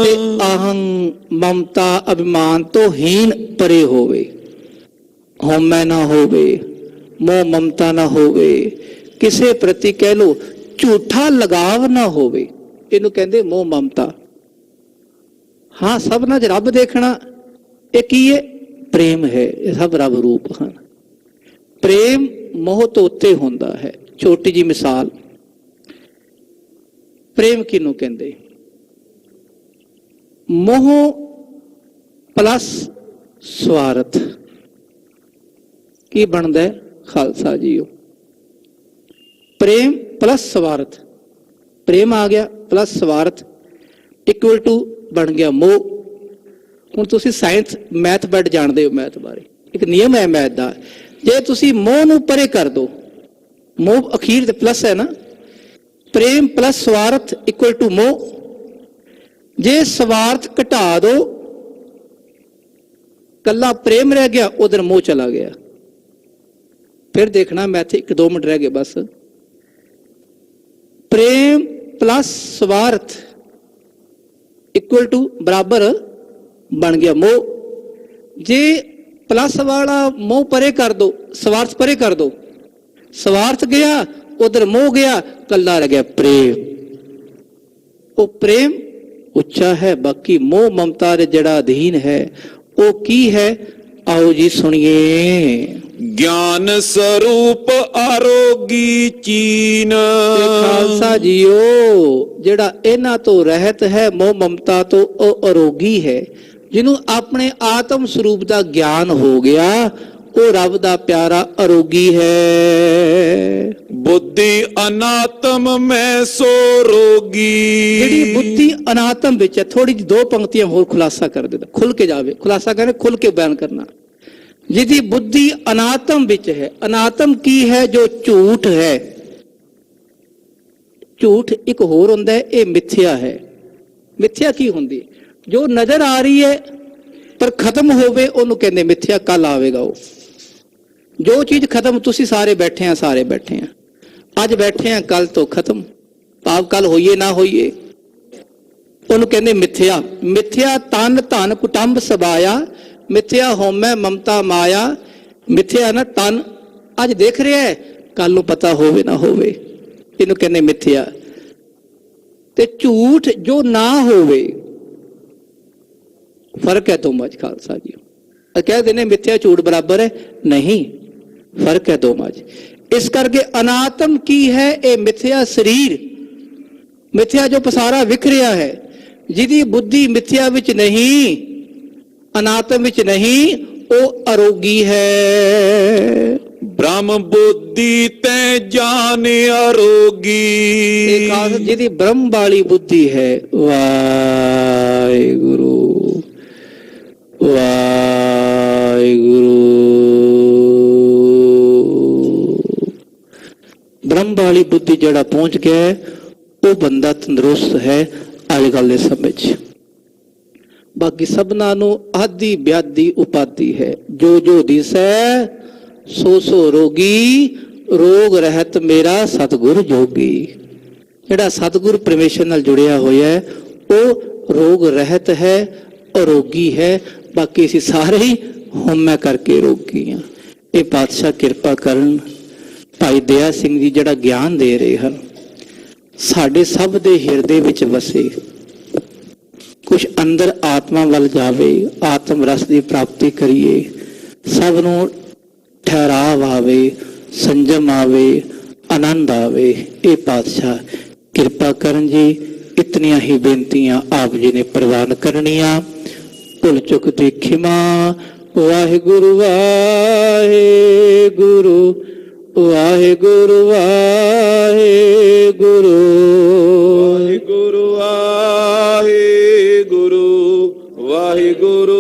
Speaker 2: ਤੇ ਅਹੰ ਮਮਤਾ ਅਭਿਮਾਨ ਤੋਂ ਹੀਨ ਪਰੇ ਹੋਵੇ। ਹਉਮੈ ਨਾ ਹੋਵੇ, ਮੋਹ ਮਮਤਾ ਨਾ ਹੋਵੇ, ਕਿਸੇ ਪ੍ਰਤੀ ਕਹਿ ਲੋ ਝੂਠਾ ਲਗਾਵ ਨਾ ਹੋਵੇ। ਇਹਨੂੰ ਕਹਿੰਦੇ ਮੋਹ ਮਮਤਾ। ਹਾਂ ਸਭਨਾਂ 'ਚ ਰੱਬ ਦੇਖਣਾ, ਇਹ ਕੀ ਹੈ? ਪ੍ਰੇਮ ਹੈ। ਇਹ ਸਭ ਰੱਬ ਰੂਪ ਹਨ। ਪ੍ਰੇਮ ਮੋਹ ਤੋਂ ਉੱਤੇ ਹੁੰਦਾ ਹੈ। ਛੋਟੀ ਜੀ ਮਿਸਾਲ, ਪ੍ਰੇਮ ਕਿਹਨੂੰ ਕਹਿੰਦੇ? ਮੋਹ ਪਲਸ ਸਵਾਰਥ ਕੀ ਬਣਦਾ ਖਾਲਸਾ ਜੀਓ? ਪ੍ਰੇਮ ਪਲਸ ਸਵਾਰਥ। ਪ੍ਰੇਮ ਆ ਗਿਆ ਪਲਸ ਸਵਾਰਥ ਇਕੁਅਲ ਟੂ ਬਣ ਗਿਆ ਮੋਹ। ਹੁਣ ਤੁਸੀਂ ਸਾਇੰਸ ਮੈਥ ਬੈਡ ਜਾਣਦੇ ਹੋ, ਮੈਥ ਬਾਰੇ ਇੱਕ ਨਿਯਮ ਹੈ ਮੈਥ ਦਾ। ਜੇ ਤੁਸੀਂ ਮੋਹ ਨੂੰ ਪਰੇ ਕਰ ਦੋ, ਮੋਹ ਅਖੀਰ ਤੇ ਪਲਸ ਹੈ ਨਾ, ਪ੍ਰੇਮ ਪਲਸ ਸਵਾਰਥ ਇਕੁਅਲ ਟੂ ਮੋਹ। ਜੇ ਸਵਾਰਥ ਘਟਾ ਦੋ, ਕੱਲਾ ਪ੍ਰੇਮ ਰਹਿ ਗਿਆ, ਉਧਰ ਮੋਹ ਚਲਾ ਗਿਆ। ਫਿਰ ਦੇਖਣਾ ਮੈਥ 1-2 ਮਿੰਟ ਰਹਿ ਗਏ ਬਸ। ਪ੍ਰੇਮ ਪਲਸ ਸਵਾਰਥ ਇਕੁਅਲ ਟੂ ਬਰਾਬਰ ਬਣ ਗਿਆ ਮੋਹ। ਜੇ ਪਲਸ ਵਾਲਾ ਮੋਹ ਪਰੇ ਕਰ ਦੋ, ਸਵਾਰਥ ਪਰੇ ਕਰ ਦੋ, ਸਵਾਰਥ ਗਿਆ ਉਧਰ ਮੋਹ ਗਿਆ, ਕੱਲਾ ਰਹਿ ਗਿਆ ਪ੍ਰੇਮ। ਉਹ ਪ੍ਰੇਮ ਉੱਚਾ ਹੈ। ਬਾਕੀ ਮੋਹ ਮਮਤਾ ਦੇ ਜਿਹੜਾ ਅਧੀਨ ਹੈ ਉਹ ਕੀ ਹੈ? ਆਓ ਜੀ ਸੁਣੀਏ।
Speaker 3: ਗਿਆਨ ਸਰੂਪ ਆਰੋਗੀ ਚੀਨ।
Speaker 2: ਖਾਲਸਾ ਜੀਓ ਜਿਹੜਾ ਇਹਨਾਂ ਤੋਂ ਰਹਿਤ ਹੈ, ਮੋਹ ਮਮਤਾ ਤੋਂ, ਉਹ ਅਰੋਗੀ ਹੈ। ਜਿਹਨੂੰ ਆਪਣੇ ਆਤਮ ਸਰੂਪ ਦਾ ਗਿਆਨ ਹੋ ਗਿਆ, ਉਹ ਰੱਬ ਦਾ ਪਿਆਰਾ ਅਰੋਗੀ ਹੈ।
Speaker 3: ਬੁੱਧੀ ਅਨਾਤਮ ਮੈਂ ਸੋ ਰੋਗੀ।
Speaker 2: ਜਿਹੜੀ ਬੁੱਧੀ ਅਨਾਤਮ ਵਿੱਚ ਹੈ, ਥੋੜੀ ਜਿਹੀ 2 ਪੰਕਤੀਆਂ ਹੋਰ ਖੁਲਾਸਾ ਕਰ ਦੇਦਾ, ਖੁੱਲ ਕੇ ਜਾਵੇ, ਖੁਲਾਸਾ ਕਰਨਾ, ਖੁੱਲ ਕੇ ਬਿਆਨ ਕਰਨਾ। ਜਿਹਦੀ ਬੁੱਧੀ ਅਨਾਤਮ ਵਿੱਚ ਹੈ, ਅਨਾਤਮ ਕੀ ਹੈ? ਜੋ ਝੂਠ ਹੈ। ਝੂਠ ਇੱਕ ਹੋਰ ਹੁੰਦਾ ਹੈ, ਇਹ ਮਿੱਥਿਆ ਹੈ। ਮਿੱਥਿਆ ਕੀ ਹੁੰਦੀ? ਜੋ ਨਜ਼ਰ ਆ ਰਹੀ ਹੈ ਪਰ ਖਤਮ ਹੋਵੇ ਉਹਨੂੰ ਕਹਿੰਦੇ ਮਿੱਥਿਆ। ਕੱਲ ਆਵੇਗਾ ਉਹ ਜੋ ਚੀਜ਼ ਖਤਮ, ਤੁਸੀਂ ਸਾਰੇ ਬੈਠੇ ਆ, ਸਾਰੇ ਬੈਠੇ ਆ, ਅੱਜ ਬੈਠੇ ਆ, ਕੱਲ ਤੋਂ ਖਤਮ, ਭਾਵ ਕੱਲ ਹੋਈਏ ਨਾ ਹੋਈਏ, ਉਹਨੂੰ ਕਹਿੰਦੇ ਮਿੱਥਿਆ। ਮਿੱਥਿਆ ਤਨ ਧਨ ਕੁਟੰਬ ਸਬਾਇਆ, ਮਿੱਥਿਆ ਹਉਮੈ ਮਮਤਾ ਮਾਇਆ। ਮਿੱਥਿਆ ਨਾ ਤਨ ਅੱਜ ਦੇਖ ਰਿਹਾ ਹੈ, ਕੱਲ ਨੂੰ ਪਤਾ ਹੋਵੇ ਨਾ ਹੋਵੇ, ਇਹਨੂੰ ਕਹਿੰਦੇ ਮਿੱਥਿਆ। ਤੇ ਝੂਠ ਜੋ ਨਾ ਹੋਵੇ, ਫਰਕ ਹੈ ਦੋਵਾਂ 'ਚ ਖਾਲਸਾ ਜੀ। ਕਹਿੰਦੇ ਨੇ ਮਿੱਥਿਆ ਝੂਠ ਬਰਾਬਰ ਹੈ, ਨਹੀਂ, ਫਰਕ ਹੈ ਦੋਵਾਂ 'ਚ। ਇਸ ਕਰਕੇ ਅਨਾਤਮ ਕੀ ਹੈ? ਇਹ ਮਿੱਥਿਆ ਸਰੀਰ, ਮਿੱਥਿਆ ਜੋ ਪਸਾਰਾ ਵਿਖਰਿਆ ਹੈ। ਜਿਹਦੀ ਬੁੱਧੀ ਮਿੱਥਿਆ ਵਿੱਚ ਨਹੀਂ, ਅਨਾਤਮ ਵਿੱਚ ਨਹੀਂ, ਉਹ ਅਰੋਗੀ ਹੈ।
Speaker 3: ਬ੍ਰਹਮ ਬੁੱਧੀ ਤੈ ਜਾਣ ਅਰੋਗੀ।
Speaker 2: ਇਹ ਖਾਸ ਜਿਹਦੀ ਬ੍ਰਹਮ ਵਾਲੀ ਬੁੱਧੀ ਹੈ। ਵਾਹਿਗੁਰੂ ਵਾਹਿਗੁਰੂ। ਬ੍ਰਹਮ ਵਾਲੀ ਬੁੱਧੀ ਜਿਹੜਾ ਪਹੁੰਚ ਗਿਆ ਹੈ, ਉਹ ਬੰਦਾ ਤੰਦਰੁਸਤ ਹੈ ਅੱਜ ਕੱਲ੍ਹ ਦੇ ਸਮੇਂ 'ਚ। ਬਾਕੀ ਸਭਨਾਂ ਨੂੰ ਆਦੀ ਵਿਆਦੀ ਉਪਾਦੀ ਹੈ। ਜੋ ਜੋ ਦਿਸੈ ਸੋ ਸੋ ਰੋਗੀ, ਰੋਗ ਰਹਿਤ ਮੇਰਾ ਸਤਿਗੁਰ ਜੋਗੀ। ਜਿਹੜਾ ਸਤਿਗੁਰ ਪਰਮੇਸ਼ਰ ਨਾਲ ਜੁੜਿਆ ਹੋਇਆ ਹੈ, ਉਹ ਰੋਗ ਰਹਿਤ ਹੈ, ਅਰੋਗੀ ਹੈ। ਬਾਕੀ ਅਸੀਂ ਸਾਰੇ ਹੀ ਹਉਮੈ ਕਰਕੇ ਰੋਗੀ ਹਾਂ। ਇਹ ਪਾਤਸ਼ਾਹ ਕਿਰਪਾ ਕਰਨ। ਭਾਈ ਦਇਆ ਸਿੰਘ ਜੀ ਜਿਹੜਾ ਗਿਆਨ ਦੇ ਰਹੇ ਹਨ, ਸਾਡੇ ਸਭ ਦੇ ਹਿਰਦੇ ਵਿੱਚ ਵਸੇ, ਕੁਛ ਅੰਦਰ ਆਤਮਾ ਵੱਲ ਜਾਵੇ, ਆਤਮ ਰਸ ਦੀ ਪ੍ਰਾਪਤੀ ਕਰੀਏ, ਸਭ ਨੂੰ ਠਹਿਰਾਵ ਆਵੇ, ਸੰਜਮ ਆਵੇ, ਆਨੰਦ ਆਵੇ। ਇਹ ਪਾਤਸ਼ਾਹ ਕਿਰਪਾ ਕਰਨ ਜੀ। ਇਤਨੀਆਂ ਹੀ ਬੇਨਤੀਆਂ ਆਪ ਜੀ ਨੇ ਪ੍ਰਵਾਨ ਕਰਨੀਆਂ। ਭੁੱਲ ਚੁੱਕ ਦੀ ਖਿਮਾ। ਵਾਹਿਗੁਰੂ ਵਾਹਿਗੁਰੂ ਵਾਹਿਗੁਰੂ ਵਾਹਿਗੁਰੂ
Speaker 3: ਵਾਹਿਗੁਰੂ ਵਾਹਿਗੁਰੂ ਵਾਹਿਗੁਰੂ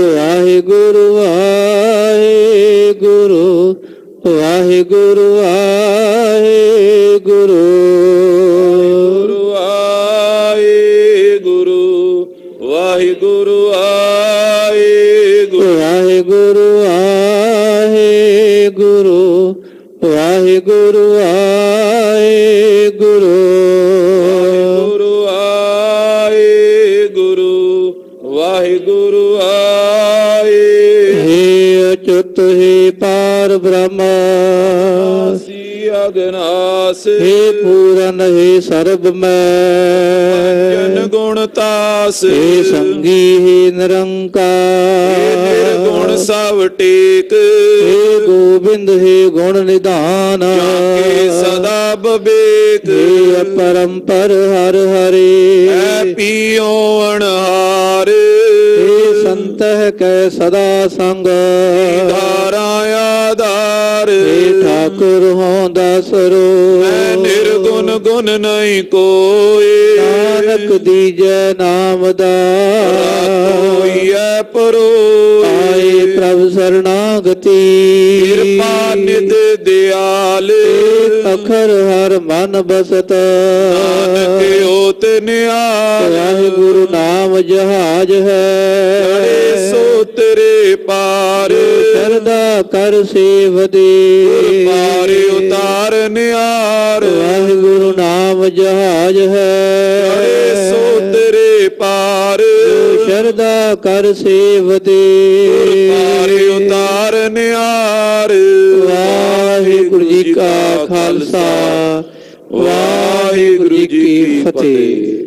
Speaker 3: ਵਾਹਿਗੁਰੂ
Speaker 2: ਵਾਹਿਗੁਰੂ ਵਾਹਿਗੁਰੂ ਵਾਹਿਗੁਰੂ ਵਾਹਿਗੁਰੂ
Speaker 3: ਵਾਹਿਗੁਰੂ ਵਾਹਿਗੁਰੂ
Speaker 2: ਵਾਹਿਗੁਰੂ ਵਾਹਿਗੁਰੂ ਵਾਹਿਗੁਰੂ ਵਾਹਿਗੁਰੂ
Speaker 3: ਵਾਹਿਗੁਰੂ
Speaker 2: ਹੇ ਅਚੁੱਤ ਹੇ ਪਾਰ ਬ੍ਰਹਮ,
Speaker 3: ਅਗਨਾਸ
Speaker 2: ਹੇ ਪੂਰਨ ਹੇ ਸਰਬ ਮੈਂ,
Speaker 3: ਜਨ ਗੁਣ ਤਾਸ
Speaker 2: ਹੇ ਸੰਗੀ ਹੇ ਨਿਰੰਕਾਰ,
Speaker 3: ਨਿਰਗੁਣ ਸਭ ਟੇਕ
Speaker 2: ਹੇ ਗੋਬਿੰਦ ਹੇ ਗੁਣ ਨਿਧਾਨ,
Speaker 3: ਜਾਕੇ ਸਦਾ ਬਵੇਕ
Speaker 2: ਹੇ ਅਪਰੰਪਰ ਹਰ ਹਰੇ,
Speaker 3: ਹੈ ਪੀਓ ਅਣਹਾਰ
Speaker 2: ਹੇ ਸੰਤਹਿ ਕੈ ਸਦਾ ਸੰਗ,
Speaker 3: ਧਾਰਾ ਆਧਾਰ
Speaker 2: ਹੇ ਠਾਕੁਰ ਹੋਂ ਦਾਸਰੋ,
Speaker 3: ਮੈਂ ਨਿਰਗੁਣ ਗੁਣ ਨਹੀਂ ਕੋਏ,
Speaker 2: ਨਾਨਕ ਦੀਜੈ ਨਾਮਦਾਰ,
Speaker 3: ਹੋਈਐ ਪਰੋ
Speaker 2: ਆਏ ਪ੍ਰਭ ਸਰਣਾਗਤੀ,
Speaker 3: ਕਿਰਪਾ ਨਿਧ ਦਿਆਲ
Speaker 2: ਅਖਰ ਹਰ ਮਨ ਬਸਤ,
Speaker 3: ਨਾਨਕ ਹੋਤ ਨਿਆਲ
Speaker 2: ਵਾਹਿਗੁਰੂ ਨਾਮ ਜਹਾਜ ਹੈ,
Speaker 3: ਚੜੇ ਸੋ ਤੇਰੇ ਪਾਰ
Speaker 2: ਸ਼ਰਧਾ ਕਰ ਸੇਵਦੇ,
Speaker 3: ਪਾਰ ਉਤਾਰ ਨਿਆਰ
Speaker 2: ਵਾਹਿਗੁਰੂ ਨਾਮ ਜਹਾਜ ਹੈ,
Speaker 3: ਚੜੇ ਸੋ ਤੇਰੇ ਪਾਰ
Speaker 2: ਸ਼ਰਧਾ ਕਰ ਸੇਵਦੇ,
Speaker 3: ਪਾਰ ਉਤਾਰ ਨਿਆਰ
Speaker 2: ਵਾਹਿਗੁਰੂ ਜੀ ਕਾ ਖਾਲਸਾ, ਵਾਹਿਗੁਰੂ ਜੀ ਕੀ ਫਤਿਹ।